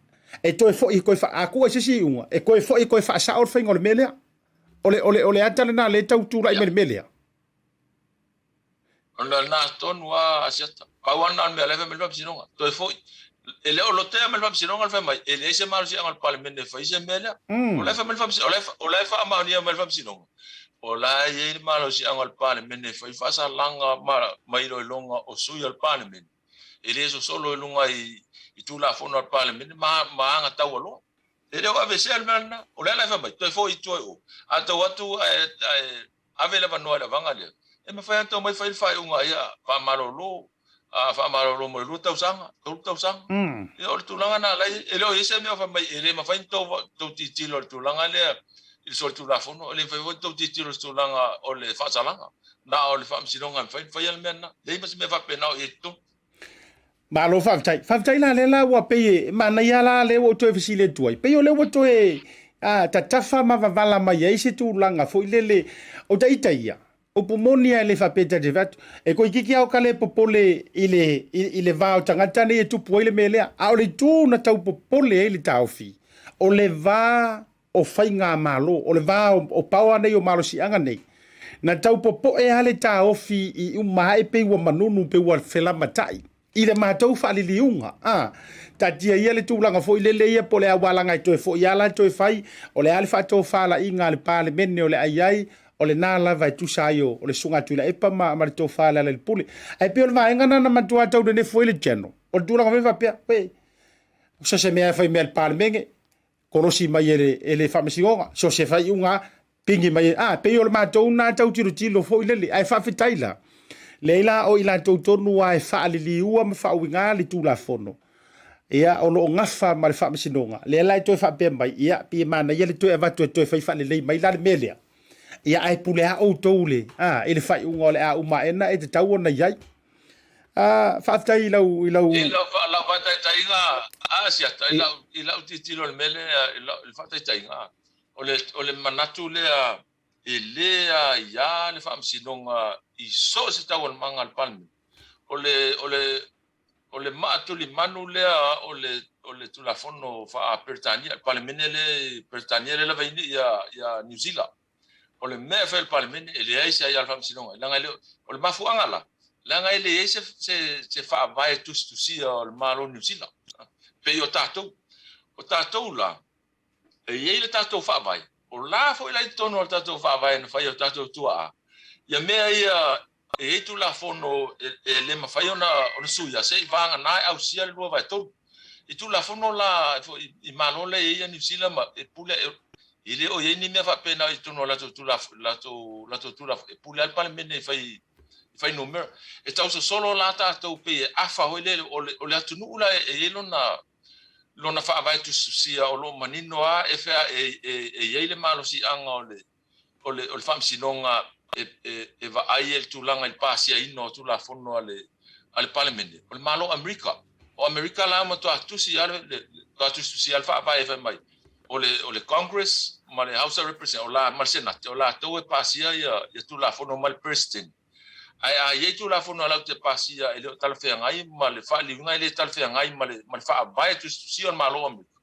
e toe fo i ko fa aku se si unga e ko fo i ko fa sa o fai ngol mele ole atale na le tau tu rai mele ona na ton wa asiata pa wana me le me lo sinonga toe fo ele o lo te me lo sinonga fa mai ele se mal si al palemene fa se mele ole fa me fa ole fa ma ni me lo sinonga o la ye malo si angal parliament foi fasa langa mai lo longa o sui al parliament ele so solo longa i tu la fono al parliament ma anga tawalo ele o ave sel manna o la fa mai to foi to o ato watu ave la no la vanga le e me fa to mai fa unga ya fa malolo fa malolo mo lu tau sanga e o tu langa na la ele o ese me fa mai ele ma fa to ti lo tu langa le il sol tu la fono le fai volto ti tiro sto langa o le fa salanga na o le fam sinonga fai al menna le mas me va pena o etto ma lo fa tai la wa pe ma na ya la le o to fisile tuai pe o le o to ta tafa ma va vala ma ye se tu langa foi le o ta itaia o pomonia le fa peta de vat e ko kiki au kale popole ile va o tangata ne tu poile mele a o le tu na tau popole ile taufi o le va o whainga malo, o le vā o paua nei o malo si anga nei. Na tau popo e hale tā ofi i umaha e peua manunu peua whela matai. I le mātou whaalili unga. Ta tia ia le tūlanga fo i le leia po le awalanga i toe fo i ala toe whai, o le ale whātou whala inga le pāle mene o le aiai, o le nāla vai tusaio, o le sunga tuila epa ma le tō whala le pule. Ai peo le vaenga na matua tau de ne fo i le channel. O le tūlanga whewa pia, wei. Sa se mea whai mea le pāle menge, korosi mai ele whamesingonga. So se whai unga pingi mai. Pei o le mātou nā tau tiro fo i lele. Ai whawhitaila. Leila o ila tau tonu a e whaalili ua ma whauinga li tūla fono. Ia o lo ngafa ma le whamesingonga. Leila e toi whapea mai. Ia pia mana ia le toi avatu e toi whai whaalilei mai la le melea. Ia ai pule a o toule. Ele whai unga o le a uma ena e te tau ona iai. Whaftai ilau whatai inga Asiata ilau titilo le mele whatai inga o le manatu lea e lea ia le whaamsinonga i so se tau al manga al palme o le maatu li manu lea o le tulafono wha Pertania palmene le Pertania le lava ini ia New Zealand o le mea wha el palmene e lea isa ia al whaamsinonga o le mafuanga la langa ele se fa vai tu sia o malo New Zealand pe o tatou la e ele tatou fa vai o la foi la tono o tatou fa vai no fai o tatou tua ia mea ia e tu la fono le mafai ona suia sei vanga nai au sia lua Vaetolo i tu la fono la i malole e ni sila ma e pule ile o ye ni me fa pena i tu no la tu la e pule al palemene fai numero e tau solo la Taupea afa hoile o le atunu la e lona fa vai tu sia o lo manino a e fa e ile malo si anga o le fam sinonga e va ai el tulanga il pasia ino tu la fono ale palemene o malo America la mo tu si ale tu si alfa va e mai o le Congress ma le House of Representatives o la mal Senate o la to e pasia ya tu la fono mal president ai tu la fono la te pasia ele tal fe ngai ma le fa li ngai le tal fe ngai ma le fa va tu si on malo America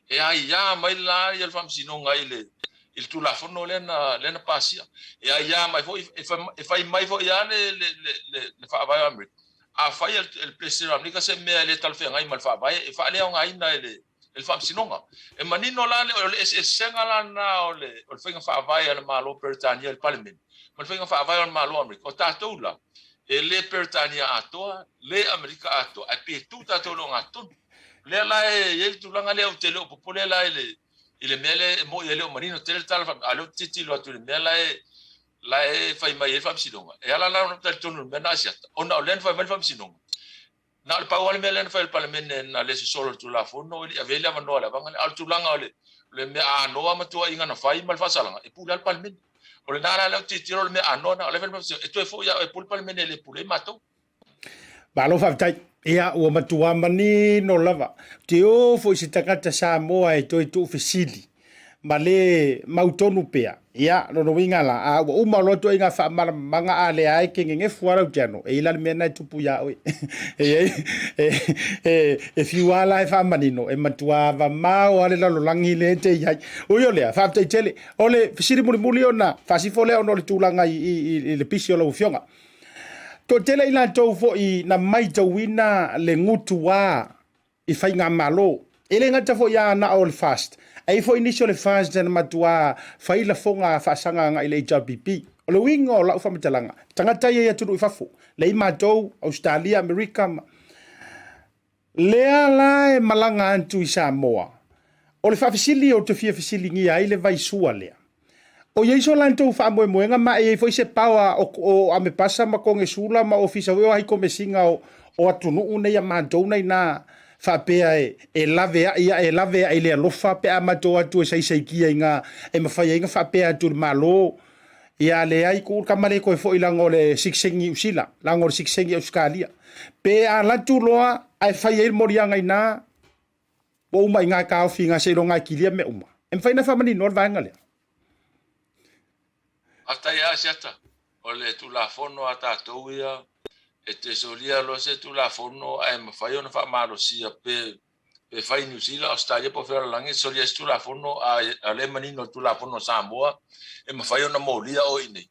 e ai ya mai la il fam sinonga ile il tu la fono lena pasia e ai mai foi e fai mai foi ya le fa vai America a fai el presidente America se me le tal fe ngai mal fa vai e fa le ngai na el fam sinonga e manino la le senga la na o le fa vai al malo Britania el parliament mal fa vai al malo America o tatou la e le Britania atoa le America atoa e pe tu tatou lo ngaton le la e tu langa le o tele o popole la ile mele mo ile o marino tele tal alo titi lo tu mele la e fai mai fam sinonga e ala la no tal tonu mena Asiata ona len fai mai fam sinonga na le pawale mele fai parliament na le solo tu la fono ile avela mano la banga al tu langa le me no ama tu inga na fai mal fasalanga e pula al parliament o le nara le titi lo me no le fam e tu e fo ya e pul parliament le pule mato ba lo fa tai ia ua matua mani no lava te o fo se takata Samoa e toi tu fesili ma le mautonu pea ia no winga la a o maloto inga fa manga ale ai ke nge fuara jano e ila mena tupu ya oi e fiwala e fa manino e matua va mau ale lo langi le te ia o yo le fa te tele ole fesili muli ona fa si fole ono le tulanga i le pisio lo fionga to tele ila tau fo i na mai tau wina le ngutu wa i fai ngā malo. Ele ngata fo ia na all fast. Ai fo initial fast na matua fai la fonga fasanga nga ile HRBP. O le wingo la ufa matalanga. Tangata ia tunu i fafo. Le ima tau Australia, America. Lea la e malanga antu i Samoa. O le fafisili o te fia fisili ngia ile vai sua lea. O yeiso lanto fa moenga ma e foi se pawa o ame pasa ma konge sula ma ofisa we ai come singa o atunu une ya madona ina fa pe e lave ia ile lofa pe amato atu sai kia inga e mafai inga fa pe atu malo ia le ai ku kamale ko foi langole siksengi usila langor siksengi Australia pe ala tu loa ai fai il morianga ina o mai nga ka finga se longa kilia me uma em fai na fa mani nor vanga le Ata ia Asiata, o le tu la fono ata touia, e te solia lo se tu la fono ai mawhai ona wha maro sia pe whai New Zealand, Australia po whera langi, solia se tu la fono a le manino tu la fono Samoa, e mawhai ona maulia o inei.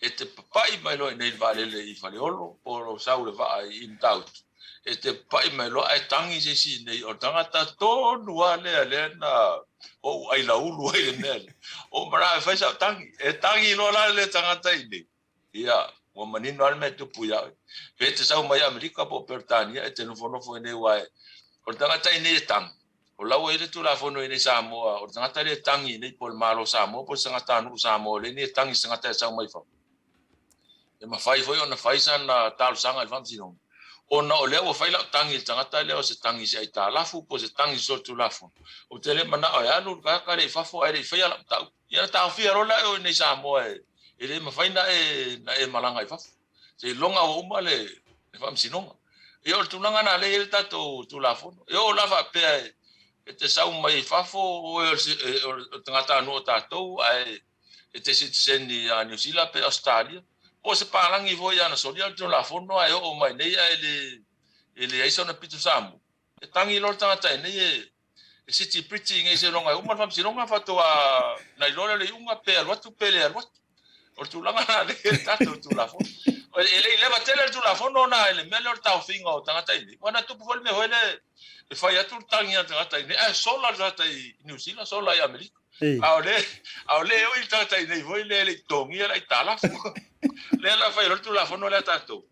E te papai mai lo inei valele i whaleolo, po lo sau le waa i mtautu. E te papai mai lo ai tangi se si nei, o tangata tonu a lea na o ai la ulu ai le mele o mara fai sa tangi e tangi lo la le tangata ine ia o manino al me tu puya pe te sa mai America po Britania e te no fono fo ine wa o tangata ine tang o la o ile tu la fono ine Samoa o tangata le tangi ine po malo Samoa po tangata no Samoa le ni tangi tangata sa mai fa e ma fai foi ona fai sa na tal sanga al fam sino ona o leo fai la tangi tangata leo se tangi se ita lafu po se tangi so tu lafu o tele mana o ya no ka ka le fafo ai fai la tau ya ta fi rola o nei Samoa ele ma fai na e malanga i fafo se longa o male e fam sinonga e o tu langa na le el tato tu lafu e o lava pe e te sau mai fafo o tangata no tato ai e te sit sendi a New Zealand pe Australia o se palangi voi ana solia tu la fono ai o mai nei ele ai sona pitu samu e tangi lo tangata nei e city preaching e se longa uma fam si longa fato a na ilole le unga pe al watu pele al watu o tu langa na le tato tu la fono ele leva tele tu la fono na ele melhor tau finga o tangata nei wana tu vol me hoele e fai atu tangi tangata nei e sola tangata i New Zealand sola i America Au le o i Tautai nei voi le tongi la itala. Le la fai lo tu la fono le tato.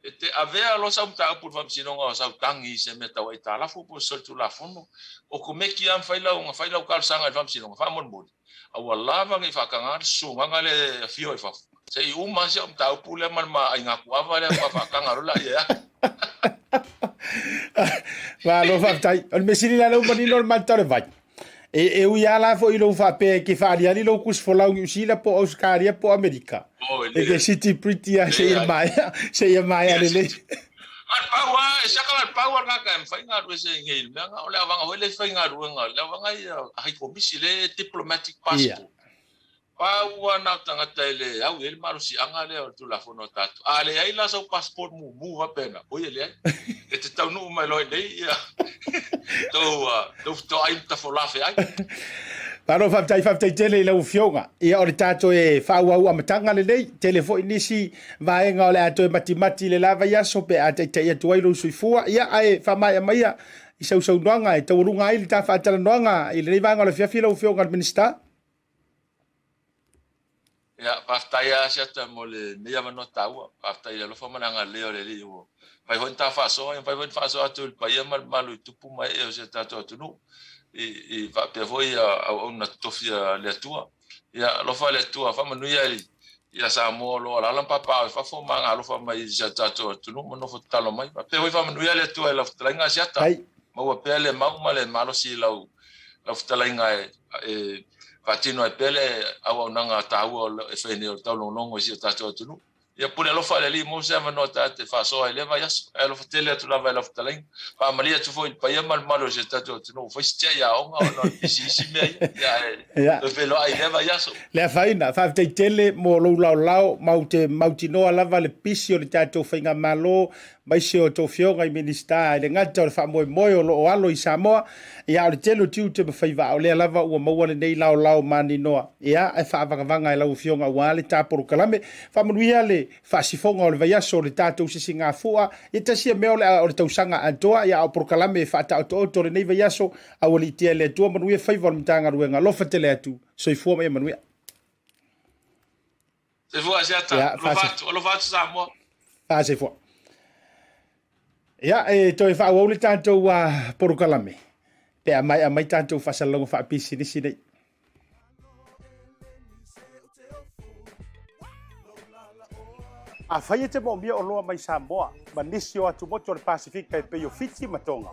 Te avea lo sa mta pu fam sinonga sa tangi se meta wa itala fu po so tu la fono. O come ki am fai la kal sanga fam sinonga fam mon bodi. Au la va ngi fa kanga su nga le fio fa. Se uma se mta pu le man ma inga ku ava le fa kanga ro la ya. Va lo fa tai. On mesini la lo mani normal tare vai. E uia la fo ilo fa pe ke fa ali ali lo kus fo la usila po Oscaria po America. E ke city pretty a se ia mai ale le. Al pawa saka al pawa nga ka fa nga ro se ngel nga o le avanga ho le fa nga ro nga le avanga ai komisi le diplomatic passport. Pawa na tanga tele au el marusi anga le tu la fono tatu. Ale ai la so passport mu va pena. O ele e te tau no mai loi nei ya. To ai ta folafe ai. Paro fa tai tele le ufionga. Ia o le tato e Faualo amatanga le nei telefo inisi vaenga o le ato e mati le lava ia so pe ate te ia tuai lo suifua. Ia ai fa mai mai i sau noanga e taurunga ai le ta fa tala noanga i le vanga le fiafila ufionga minister. Ya partaya Asiata mo le mea mano taua partaya lo fama nga leo le liwo pai hon ta fa so atul pai mal malu tupu mai e se tato tunu i va pe voi a una tofia le tua ya lo fa le tua fama nu ya Samoa lo la lampa pa fa fo manga lo fama i se tato tunu mo no fo talo mai pe voi fama nu le tua la ftranga Asiata mo pe le male malo si la ftranga e Fatino e pele awa nanga taua e fene o tau longo si tato tunu. Ia pule lo fa le mo se no ta te fa so ele va yas e lo tele tu la va lo taleng. Pa malia tu foi pa ia mal malo se tato tunu. Foi stia ya o no si me ya. E velo ai le va yas. Le faina fa te tele mo lo lao mautino lava le pisio le tato fainga malo mai se o to fionga i minister le ngata o fa mo lo alo i Samoa ia o telo tiu te fai va o le lava o mo le nei lao mani noa ia e fa vanga e lau fionga wa le tapo kalame fa mo ia le fa sifonga o le vai so le tato se singa fua e tasi me o le tausanga antoa ia o por kalame fa ta o le nei vai so a o le tie le tu mo ia fai vol mtanga ruenga lo fa tele atu so i fua me manuia se fua Asiata lo va Samoa fa se fua. Ia e toi fa o le tanto wa por kalame. Pe mai tanto fa salongo fa pisi ni sine. A fai te mo mia o loa mai Samoa, ma nisi o atu moto le Pasifika e pe yo fiti matonga.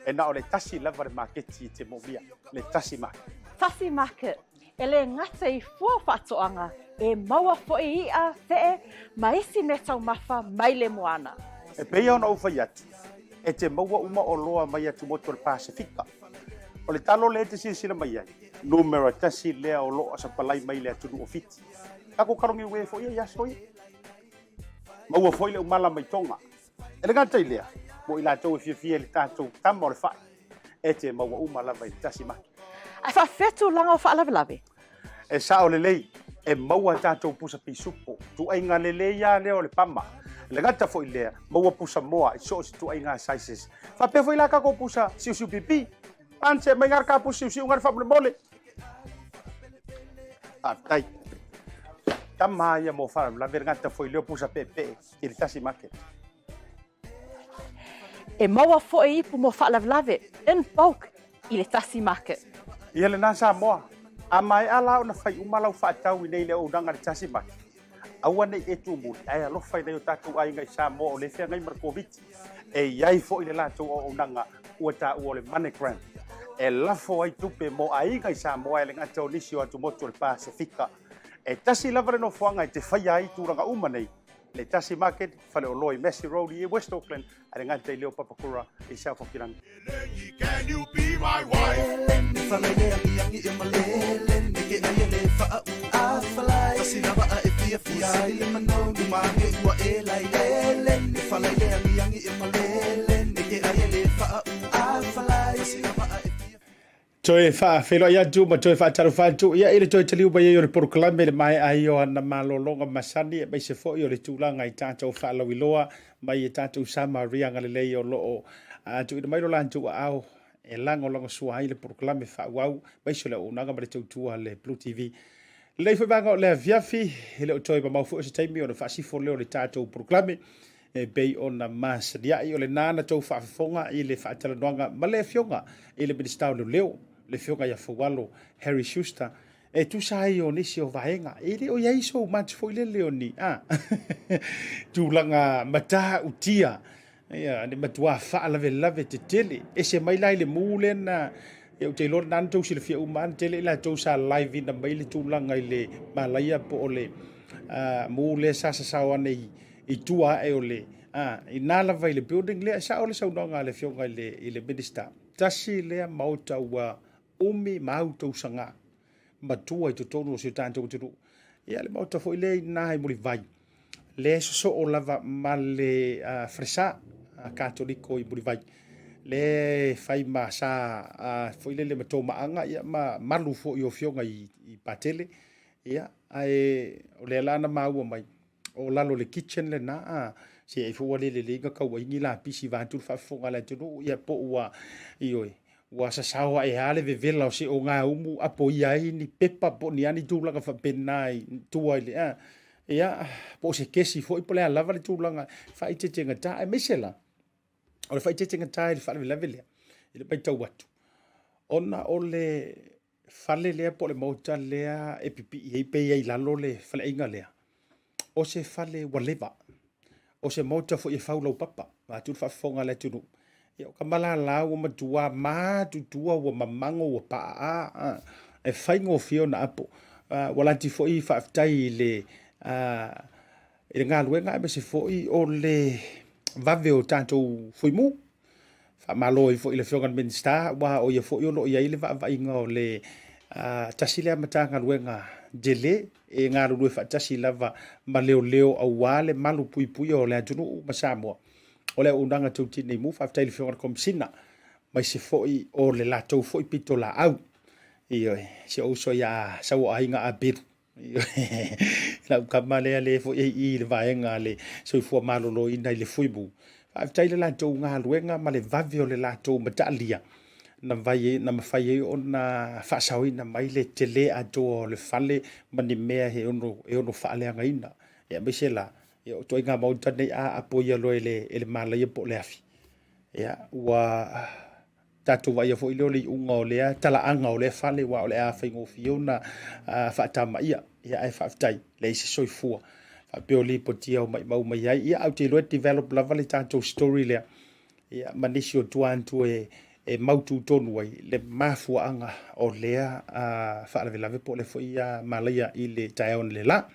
E na o le Tasi Market te mo mia, le Tasi Market. Tasi Market, e le ngata i fua whatoanga, e maua fo i ia fee, maisi me tau mafa mai le moana. E peia ona uwhai atu, e te maua uma o loa mai atu moto le Pasifika. O le talo le te sina mai ai, numero tasi lea o loa sa palai mai le atu nu o fiti. Kako karongi ue fo ia yasoi. Maua foi le umala mai tonga. E le ngata i lea, mo i la tau e fia le tātou tama o le whai. E te maua umala mai Tasi Market. Ai whawhetu langa o whaalawe. E sa o le lei, e maua tātou pusa pisupo, tu ainga le leia leo le pama. Le ngata foi lea, maua pusa moa, i so si tu ainga sizes. Whapea foi la kako pusa siu pipi. Panse mai ngar ka pusa siu ngar whamule mole. Tai. Tama ia mo whara, la ngata foi leo pusa pepe, i le Tasi Market. E maua fo e ipu mo whaalawe, in bulk, i le Tasi Market. Ia le nasa moa, a mai ala o na whai umalau whaatau i nei le o danga le Tasi Market. Aua nei e tu muli, ai alofa i nei o tātou ai ngai Samoa o le whea ngai Markoviti. E iai fo i le lātou o nanga ua tā ua le Monogram. E lafo ai tupe mo ai ngai Samoa e le ngata o nisi o atu moto le Pasifika. E tasi lava le no fuanga i te whai ai tūranga uma nei. Le Tasi Market, whale o loi Massey Road i West Auckland, a le ngata i leo Papakura i South Auckland. Can you be my wife? Toi fa felo ia tu ma toi fa taru fa tu ia ile toi taliu ba ia le proklame le mai ai o na malolonga masani e mai se fo ia le tulanga i tatou fa lawiloa mai e tatou sama ria ngale le o lo a tu i mai lo lan tu au e lango sua ai le proklame Faualo mai so le unaga ma le tautua le BluTV le foi banga le viafi le o toi mau fu se taimi o le fasi fo le o le tatou proklame e bei ona masadia i o le nana tau whaafonga i le whaatalanuanga ma le fionga i le ministau le fionga ia Faualo Harry Schuster e tu sai o nisi o vaenga e le o iaiso mati fo ile leoni tūlanga mata utia ia ne matua lave te tele e se mai lai le mule na e o te lor nan tau sila fia uman tele la tau sa live ina mai le tūlanga i le malaya po o le mule sa sawane i tua e o le i nala vai le building le sa o le saunanga le fionga i le minister tasi lea Maota ua umi mau tau sanga matua i totonu o si tantou turu ia le Maota fo i le na i muli vai le so o lava ma le fresa katoliko i muli vai le fai ma sa fo i le mato maanga ia ma malu fo i o fionga i patele ia ai o le lana mau mai o lalo le kitchen le na se e fo le liga ka wa ingi la pisi va tu fa fonga la tu ia po wa ioi wa sa sawa e ale ve vela o se o nga umu apo ia ni pepa po ni ani tu la ka fa penai tu ai le ia po se kesi fo i po le lava le tu langa fa i te tenga ta e mesela o le fa i te tenga ta i fa le vele ile pai tau watu ona o le fale le po le Maota lea e pipi e pe i lalo le fale inga lea o se fale waleva o se Maota fo i Faualo papa ma tu fa fonga le tu ia o kamala la o matua ma tu tua o mamango o pa e faingo fio na apo wala ti fo i fa tai le e nga luenga e se fo i o le vave o tanto foi mu fa malo i fo i le fionga minister wa o ia fo i o lo ia ile va inga o le tasi le matanga luenga jele e nga lu fa tasi lava ma leo au wale malu pui o le atunu ma Samoa o le unanga tuti nei mu fa tai fionga komsina mai se foi o le lato foi pito la au io se o so ya sa o ainga a bit la kamale le foi i le vaenga le so fo malo lo ina le foi bu fa tai le lato nga luenga ma le vavio le lato matalia na vai na mafai ona fa sauina mai le tele ato le fale mani mea he ono fale anga ina ya mesela yo to inga Maota nei a apoia lo ele mala ye po le afi ya wa tatu vai fo ile le unga o le tala anga o le fale wa o le a faingo fiona fa tama ya ai fa tai le se soifua fa peoli potia o mai mau mai ai ya au te lo develop la vale tanto story le ya manisio tuantu e mautu tonu ai le mafuanga o lea fa la vela po le foia malaya i le taeon le la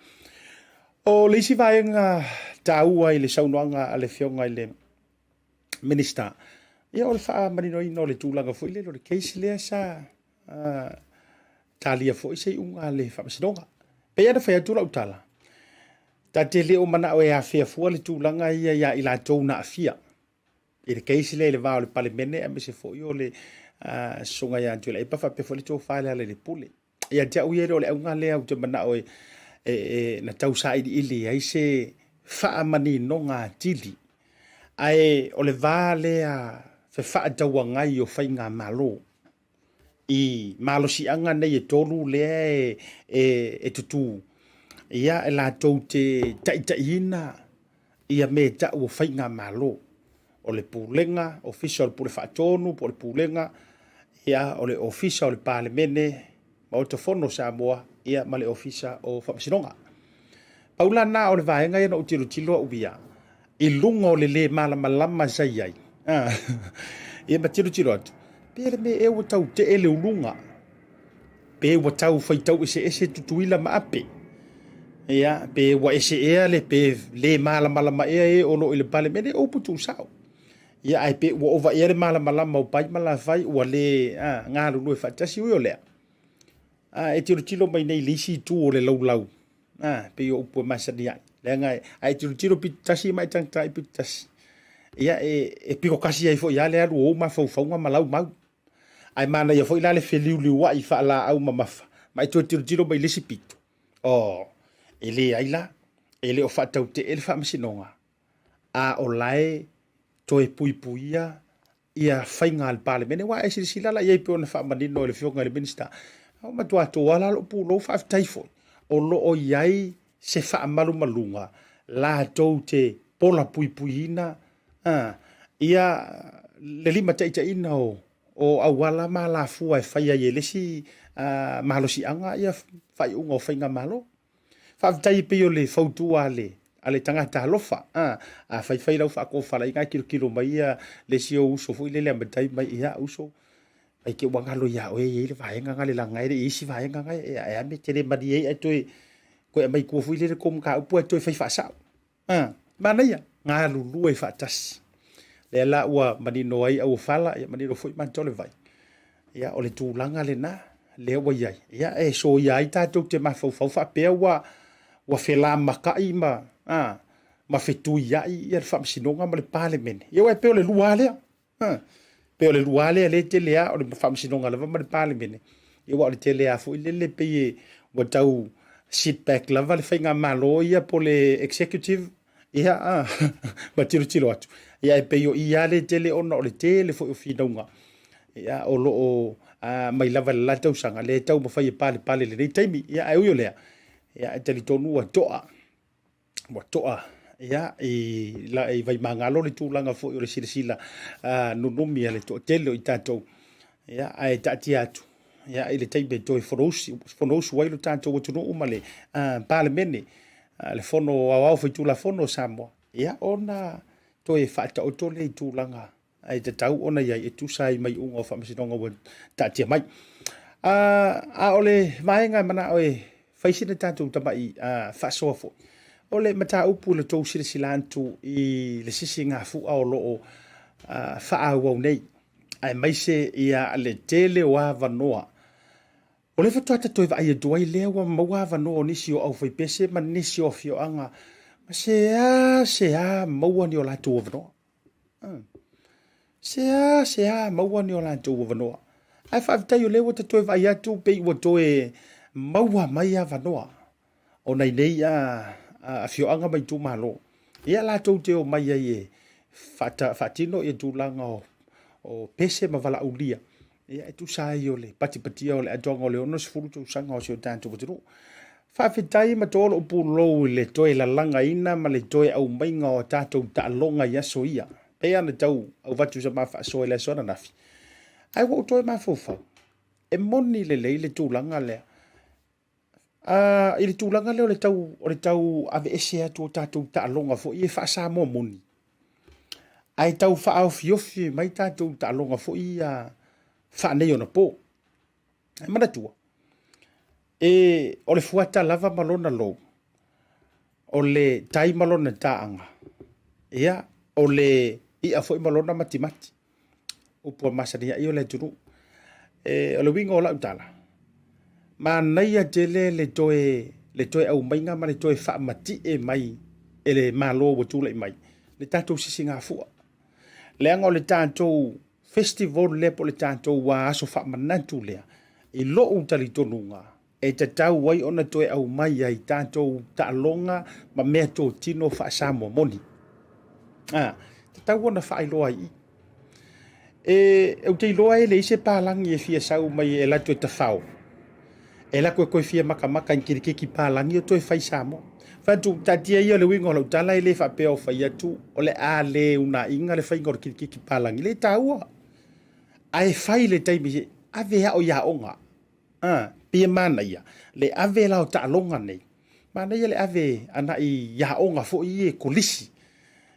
o le si vaenga taua i le saunoanga a le fionga i le minister ia o le fa marino i no le tūlanga foi le le case lea sa talia foi sei unga le fa masinonga pe ia fa tu la utala ta te le o mana o e afia fua le tūlanga ia i la tona afia i le case le va le palemene a se foi o le songa ia tu le pa fa pe foi le to fa le pule ia te uie le unga le au te mana o na tau sa ili ai se fa mani no nga tili ai o le vale a fe fa tau ngai o fainga malo i malo si anga nei e tolu le e tutu ia la tau te taitaina ia me ta o fainga malo o le pulenga official por fatonu por pulenga ia o le official le parlemene Maota fono Samoa ia male official o famasinonga paula na o le vaenga ia no tilo ubia i lunga o le mala malama sai ai ia matilo atu pere me e o tau te ele ulunga pe o tau fai tau ese tutuila ma ape ia pe wa ese ele pe le mala e o no ile parlemene o putu sao ia ai pe o va ele mala o pai mala fai o le nga lu fa tasi o le e tilo mai nei lisi tu o le lau pe o po masadia le nga ai tilo pitasi mai tang tai pitasi ia e piko kasi ai fo ia le alu o ma fau malau mau ai mana ia fo ila le feliu wa i fa la au mamafa mai tilo mai lisi pito o ele aila ele o fa tau te ele fa masinonga a o lai to e puipuia ia whainga al pale mene wa e sila la iei peona whaamanino le fionga le minister au matua toa la lo pulo whaafitai foi o lo o iai se whaamalu malunga la tou te pola pui puina ia le lima taita ina o awala ma la fua e whaia ye lesi malo si anga ia whai unga o whainga malo whaafitai peo le fautua ale tangata alofa a whai lau whaako whala inga kilo mai ia le sio uso fui le amatai mai ia uso ai ke wangalo ia oe ye le vaenga ngale la ngai le isi vaenga ngai e ame tere mari e toi ko mai ko fui le kom ka upu toi whai whasau mana ia ngā lulu e whaatasi le la ua manino ai au whala ia manino fui mantole vai ia o le tūlanga le na le wa iai ia e so iai tātou te mawhau whapea wa whela makai ma fetu iai ia le whamsinonga ma le pale mene ia wai peo le lua lea peo le lua lea le te lea o le whamsinonga lava ma le pale mene ia wa o le te lea fu ile le peye wa tau sit back lava le whainga malo ia po le executive ia ma tiro atu ia e peyo ia le tele ona o le tele fo o finaunga ia o lo o mai lava la tau sanga le tau ma fai pale le taimi ia ai o lea ia e tali tonu wa toa ia la e vai mangalo le tūlanga fo o le sila nunumi ale to tele o tatou ia ai tati atu ia ile taimi to fonosu wai lo tatou tunu umale pale mene le fono au foi tu la fono Samoa ia ona to e fata o to le tūlanga ai te tau ona ia e tu sai mai unga o whamasinonga wa tatia mai a ole maenga mana oe faisina tātou tamai whasoa fo ole mata upu le tau silantu i le sisi ngā fua o loo whaau au nei ai maise ia le tele wa vanoa o le fatuata toi vai e duai lea wa maua vanoa nisi o au whaipese ma nisi o fioanga ma se a maua ni o la tua vanoa se a maua ni o la tua vanoa ai whaavitai o lewa te toi vai atu pe iwa toe maua mai a vanoa o nei nei a fioanga mai tu malo ia la tau te o mai ai e whatino e tūlanga o pese ma vala ulia ia e tu sai o le pati o le atonga o le ono sifuru tu sanga o seo tantu kutiru whaavitai ma tōlo upu lou le toe la langa ina ma le toe au mainga o tātou ta longa ia so ia pea na tau au vatu sa mawha so ele sona nafi ai wo toe mawhau e moni le tūlanga lea i le tūlanga leo o le tau ave ese atu o tātou ta longa fo i e whaasa mo moni ai tau whaau fiofi mai tātou ta longa fo i whaanei ona po ai manatua o le fuata lava malona lou o le tai malona taanga ia o le ia foi malona matimati upo masaria i o le tunu o le winga o la utala ma naia tele le toe au mainga ma le toe whaamati e mai le malo o tula i mai le tātou sisi ngā fua le anga o le tātou festival le po le tātou wa aso whaamanatu lea i lo utali tonunga e te tau wai ona toe au mai ai tātou ta'alonga ma mea tō tino whaasamo moni te tau ona whaailoa i au te iloa e le ise pālangi e fia sau mai e lato e ta whao e la koe fia maka in kirikiki pālangi o toi whai Samoa whantu tatia ia le wingo lau tala e le whapea o whai atu o le a le una inga le whainga o kirikiki pālangi le taua ai whai le taimi ave o ia onga pia mana ia le ave lao ta longa nei mana ia le ave ana i ia onga fo i e kolisi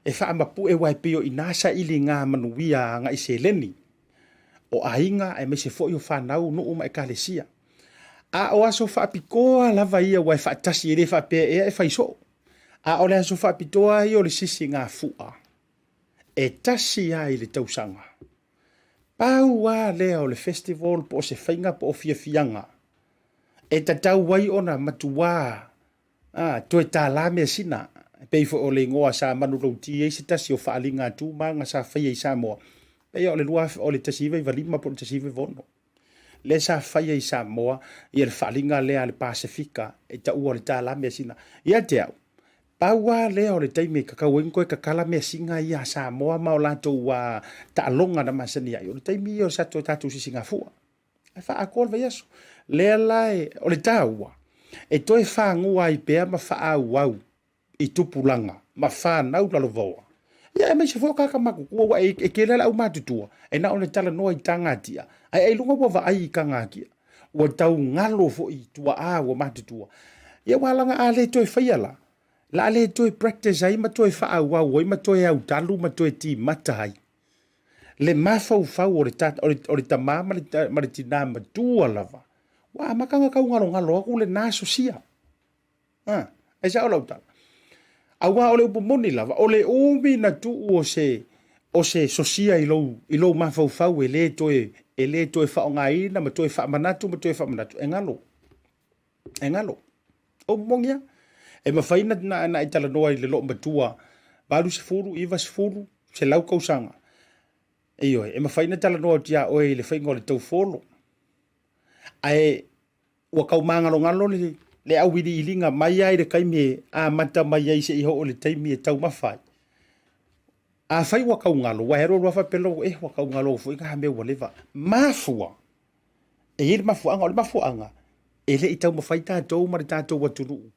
e wha amapu e wai pio i nasa ili ngā manuia ngā i seleni o ainga e me se fo i o whanau no uma e kalesia a o aso whaapikoa lava ia wai whaatasi e le whapea e whaiso a o le aso whaapitoa i o le sisi ngā fua e tasi ai le tausanga pau a lea o le festival po se whainga po o fianga e tatau wai ona matua toe tā lame sina pei fo o le ngoa sa manu louti e se tasi o whaalinga tu manga sa whaia i Samoa pei o le lua o le tasive i valima po le tasive vono le sa whaia i Samoa i le whaalinga lea le Pasifika e ta ua le tā lame sina ia te au paua le o le taimi kakauenga koe kakala mea singa ia Samoa ma o latou taalonga na masani ai. O le taimi o sato tatu si Singapura. Ai wha akol vai aso. Lea lai o le taua. E toi whangua i pea ma wha au i tupulanga. Ma whanau lalo voa. Ia e mai se fo kaka maku kua e kele au matutua. E na o le tala noa i tangatia. Ai lunga wa ai i kangakia. Ua tau ngalo fo i tua ua matutua. Ia walanga a le toi whaiala. La le toi practice ai ma toi wha au ma toi au talu ma toi ti matai. Le mafau fau o le tamā ma le tina matua lava. Wa makanga kau ngalo aku le naso sia. E sa o lau tala. Awa o le upomoni lava, o le umi na tu o se sosia i lou mafau e le toe whaongaina, ma toe whaamanatu, ma toe whaamanatu. E ngalo. O mongia. E mawhaina na i tala noa i le lo matua. Balu se furu, iwa se furu, se lau kausanga. E mawhaina tala noa tia oe le whainga o le tau folo. Ai, ua kau ngalo le awiri ilinga mai ai le kaime a mata mai ai se iho o le taimi e tau mawhai. A whai wa kau ngalo, wa hero rua whapelo wa kau ngalo fo inga hame wa lewa. Mafua. E hiri mafuanga o le mafuanga. E le i tau mawhai tātou ma le tātou waturu.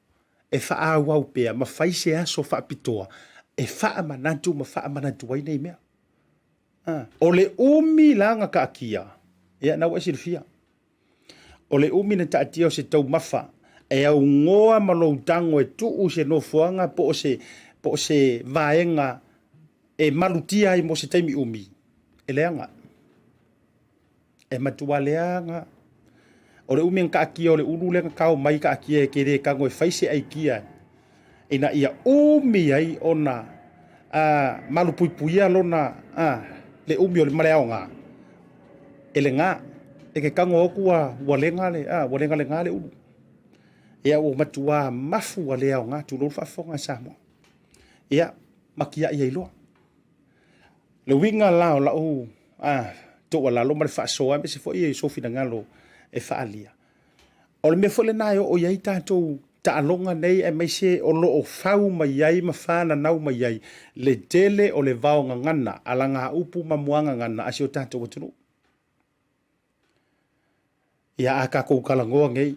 E wha wau pea, mawhai se aso wha pitoa. E wha manatu ma wha manatu waina i mea. O le umi langa ka akia. Ia na wa sirfia. O le umi na taatia o se tau mafa. E au ngoa malou tango e tuu se no fuanga po se vaenga e malutia i mo se taimi umi. E leanga. E matua leanga. O le umi ka akia o le ulu lenga kao mai ka akia e kere kango e faise ai kia. E na ia umi ai ona malupuipuia lona le umi o le maleaonga. E le ngā. E ke kango oku walenga le ngā le ulu. Ia o matua mafu ale au ngā tūlou whaafonga Samoa. Ia makia ia iloa. Le winga lao lau toa lalo ma le whaasoa me se fo ia i sofi na ngalo e whaalia. O le mea fole nai o iai tātou taalonga nei e mai se o lo o whau mai iai ma whana nau mai iai le tele o le vaonga ngana ala ngā upu ma muanga ngana asi o tātou watunu. Ia a kako kalangoa ngei.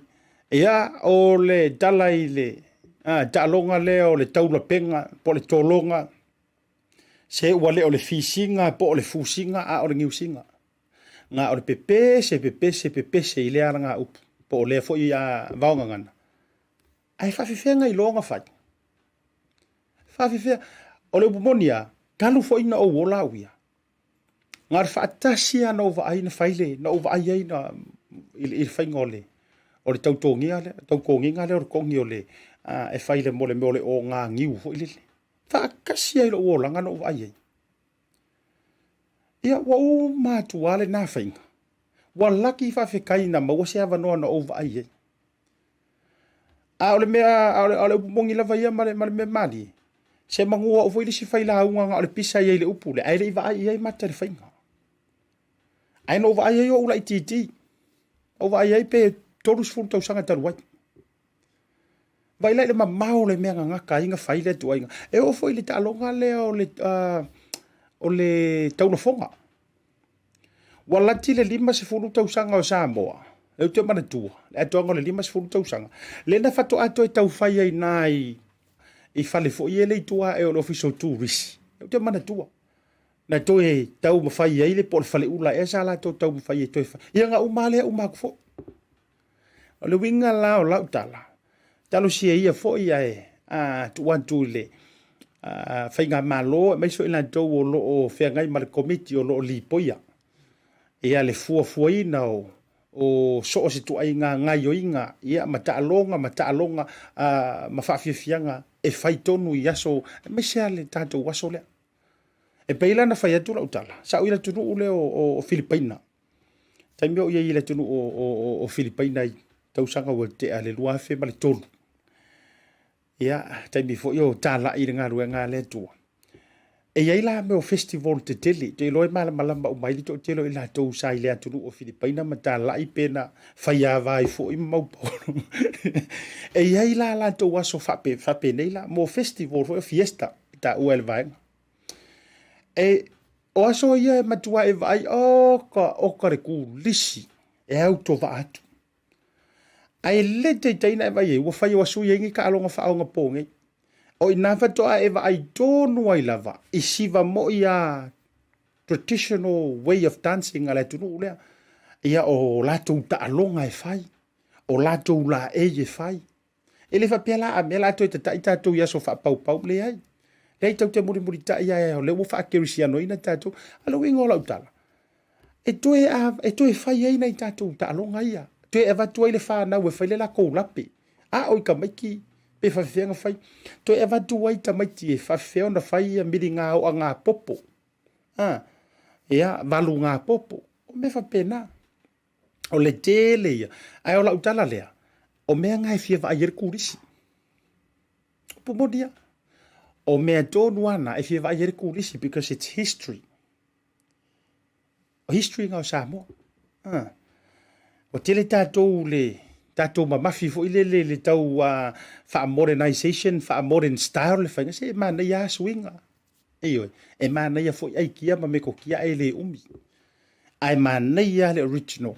Ia o le dalai le taalonga le o le taula penga po le tolonga se wale o le fisinga po o le fusinga o le ngiusinga nga o le pepese i le ara ngā upu po o le fo i vaonga ngana ai whawhiwhenga i longa whai whawhiwhenga o le upumonia kalu fo ina o wola uia ngā whaatasia na uva ai na whaile na uva ai ai na i whaingole o le tautongia le, taukonginga le o le kongi o le e whaile mo le meole o ngā ngiu fo ilile. Whaakasi ai lo o langa no ai ai. Ia wa o mātua le nā whainga. Wa laki whawhekai na maua se awa noa na o ai ai. A o le mea, o le upumongi lava ia ma le mea mali. Se mangua o fo ili si whaila haunga o le pisa i ai le upu le. Ai le iwa ai ai mata le whainga. Ai no ai ai o ula i titi. O ai ai pe torus fulu tau sanga taruai. Vai lai le mamau le mea ngaka inga whaile tu ainga. E o fo ili ta alonga le o le taunafonga. Walati le 5 tau sanga o Samoa. E te mana tua. E toanga le 5 tau sanga. Le na fato ato e tau whai ai nai i whale fo i ele i tua e o le official tourist. E te mana tua. Na to e tau mawhai ai le po le whale ula e sa la tau mawhai e toi whai. Ia nga umale umaku fo. O le winga lao lau tala. Talo sia ia fo ia tuantu le. Whainga malo, mai so ina tau o lo o whengai ma le komiti o lo o lipoia. Ia le fuafuaina o so o se tuai ngā ngai o inga. Ia ma taalonga, ma whawhiawhianga e whaitonu i aso. Mai sea le tātou waso lea. E peila na whai atu lau tala. Sa uila tunu ule o Filipaina. Taimi o ia ila tunu o Filipaina i. Tausanga wa te ale Bluwave ma le tolu. Ia, taimi fo i o tāla i ngā rua ngā le tua. E iai la me o festival te tele, te loe malama o mai to telo i la tau sai lea tunu o Filipaina ma ta lai pena whaia vai fo i mauporo. E iai la tau aso whape nei la, mo festival fo fiesta, ta uel vaenga. E o aso ia matua e vai, o ka reku lisi, e au to va atu. Ai le te teina e vai e, ua whai o aso iengi ka alonga whaonga pōngi. O ina fatoa e ai tonu ai lava i siva mo ia traditional way of dancing ala tunu lea ia o latou taalonga e fai o latou la e fai ele fa pela a me latou ta tatou ia so fa pau le ai le tau te muri ta ia o le wo fa kerisiano ina tatou alo ingo la utala e toe fai ai nei tatou taalonga ia te eva tu ile fa na we fa le la ko lape a o ka maki pe fa fianga fai to eva tu ai tamaiti e fa feo na fai a miringa o nga popo ia valu nga popo o me fa pena o le tele ia ai o la utala lea o me nga fia va ayer kurisi po modia o me tonu ana e fia va ayer kurisi because it's history nga o Samoa o tele tatou le tatou mamafi fo ile le tau fa modernization fa modern style le fanga se mana ya swinga iyo e mana ya fo ai kia ma me ko kia ele umi ai mana ya le original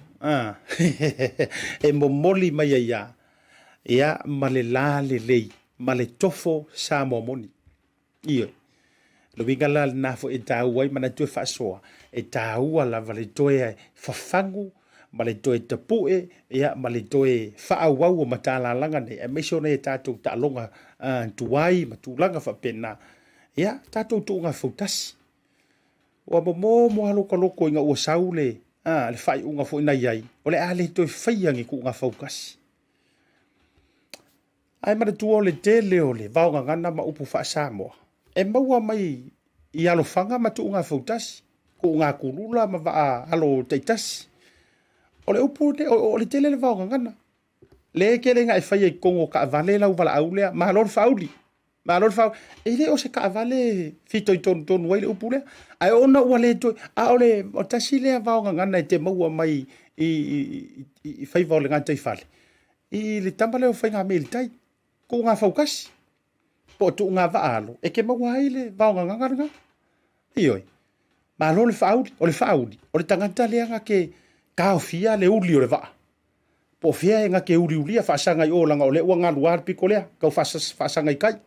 e momoli mai ya male la le male tofo Samoa moni iyo lo bingala na fo e tau ai mana tu fa soa e tau ala vale toe fa fangu ma le toe tapue ia ma le toe whaauau o matalalanga nei e meso nei tātou ta'alonga tuai ma tūlanga whapena ia tātou tūnga whautasi o mo haloko inga ua saule le whai unga fo ina iai o le ale toe whaiangi ku unga whaukasi ai mara tua o le tele o le vaonga ngana ma upu wha Samoa e maua mai i alofanga ma tūnga whautasi ku unga kurula ma va alo teitasi o le upu o le tele le vaonga ngana. Le kele ngai fai e kongo ka vale lau vala aulea, ma lor fauli. E le o se ka vale fito i tonu wai le upu lea. Ai ona ua le toi, a o le o tasi lea vaonga ngana e te maua mai i fai vao le nganta i fale. I le tamba leo fai ngā mele tai, ko ngā faukasi. Po tu ngā vaalo, e ke maua ai le vaonga ngana. Ioi. Ma lo le fauli, o le tangata lea ngā ke kao fia le uli o le vaa. Po fia e nga ke uli ulia whaasanga i o langa o le ua ngā luar piko lea. Kau whaasanga i kai.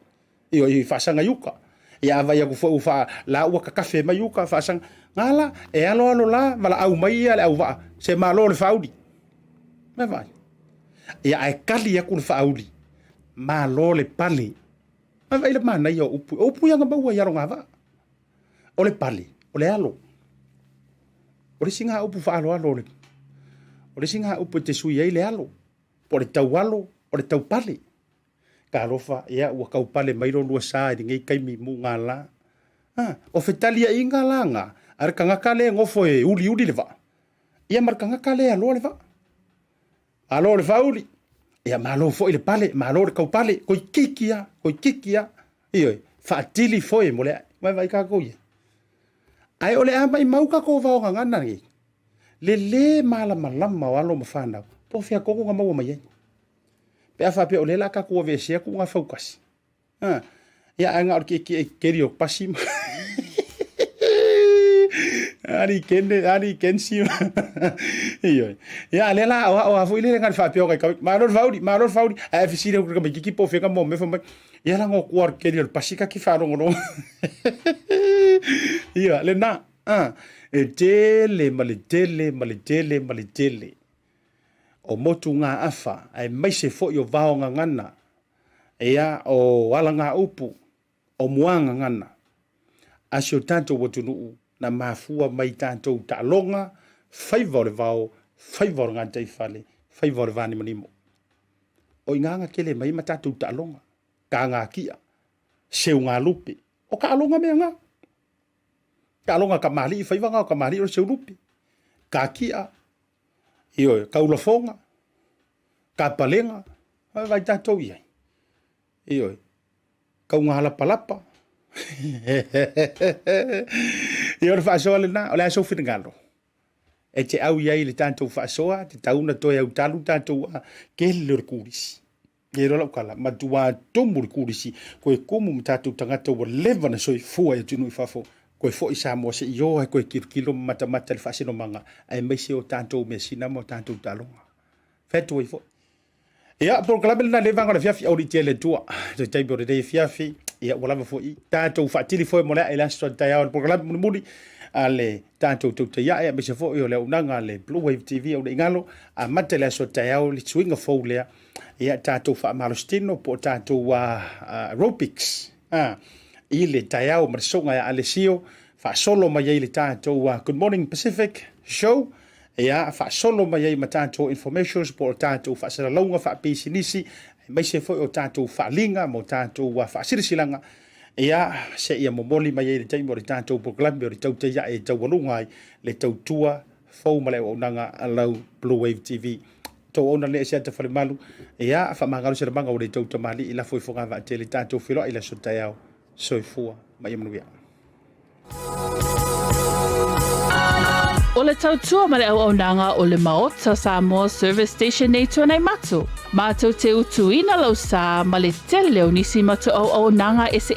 Io i whaasanga yuka. E awai aku wha la ua ka kafe mai yuka whaasanga. Ngala e alo la mala au mai ia le au vaa. Se malo le whauli. Me vai. E ai kali aku le whauli. Malo le pali. Me vai le mana ia upu. Upu ia ngā iaro ngā vaa. O le pali. O le alo. O le singa upu whaalo le. O le singa upu te sui ei le alo. Po le tau alo, o le tau pale. Ka alofa, ia ua kau pale mairo lua saa, i ngei kaimi mu ngā la. O fetalia i ngā la ngā, ar ka ngaka le ngofo e uli le va. Ia mar ka ngaka le alo le va. Alo le fauli. Ia malo fo i le pale, malo le kau pale, koi kikia. Ioi, whaatili fo e mo le, mai vai ka koia. Ai ole ama i mauka ko vaonga ngana ngi. Le malama o alo mawhanau. Po fia kongo nga maua mai ai. Pe a whape ole la ka kua vesia ku nga whaukasi. Ia anga or ki keri o pasi. Ari kensi. Iyo. Ia le la o afu ile ngal whape o kai. Malor faudi. A fisire ku ka kiki po fia ka mo me fa mai. Ia la ngo kuar keri o pasi ka ki wharongo. Ia, le na, e tele, ma le tele. O motu ngā awha, ai maise fo i o vaonga ngana. Ea o wala ngā upu, o muanga ngana. Asio tanto watu nuu, na mafua mai tanto ta'alonga, whaivao le vao, whaivao ngā taifale, whaivao le vāni manimo. O inganga kele mai ma tanto ta'alonga, ka ngā kia, seu ngā lupe, o ka alonga mea ngā. Ka alonga ka mali i whaivanga o ka mali o seu lupi. Ka kia. Io, ka ulafonga. Ka palenga. Vai tātou iai. Io, ka unga halapalapa. Ia ora whaasoa le na, o le aso whina ngalo. E te au iai le tātou whaasoa, te tauna toi au talu tātou a kele le kurisi. E rola ukala, matua tomu le kurisi, koe kumu ma tātou tangata wa lewa na soi fua e tunu i whafo. Koe fo i Samoa se i oa, koe kilo mata le whaasino manga, ai meise o tātou me sinama o tātou talonga. Whetua i fo. Ia, proklame na le vanga na fiafi au li tia le tua. Te taipo re rei fiafi, ia walama fo i tātou whaatili fo e molea e lasto tai au, proklame muni a le tātou tautai ia, e meise fo i o le unanga le Bluwave TV au le ingalo, a mate le aso tai au li swinga fo lea, ia tātou wha malostino po tātou aerobics. I le tai au marisonga ia Alessio, wha solo mai le tātou Good Morning Pacific show, ia wha solo mai ma tātou informations po tātou wha saralaunga wha pisinisi, mai se foi o tātou wha linga mo tātou wha sirisilanga, ia se ia momoli mai le taimo le tātou proklame o le tautai ia e tau walungai le tautua fau male o nanga alau Bluwave TV. Tau ona le Asiata Pio ia wha mangalo se manga o le tautamali i la foi fonga va te le tātou whiloa i la sotai au soifua mai manuia. O le tautua ma le au nanga o le Maota Samoa Service Station nei tua nei matu. Mātou te utuina lau sa ma le tele leo nisi matu au nanga ese.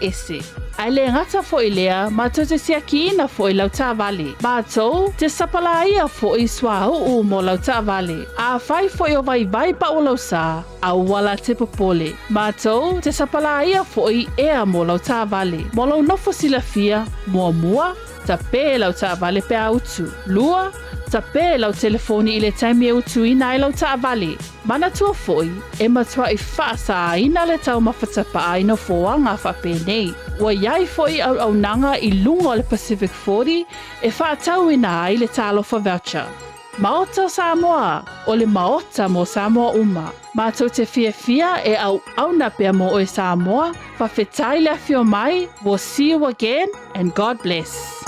Ai le ngata fo i lea, mātou te siakiina fo i lau tā vale. Mātou te sapalaia fo i swau mo lau tā vale. A whai fo i o vai pa o lau sa, a wala te popole. Mātou te sapalaia fo i ea mo lau tā vale. Mo lau nofo silafia, mua, ta pē lau tā vale pe autu. Lua, ta pē lau telefoni i le taimi e utu ina i lau tā vale. Mana tua foi, e matua i whaasa ina le tau mawhatapa aina foanga whape nei. Wa iai foi au nanga i lunga o le Pacific 40, e whaatau ina ai le talofa voucher. Maota Samoa, o le Maota mo Samoa uma. Mātou te fia e au na pia mo o e Samoa, whawhetai le afio mai, we'll see you again, and God bless.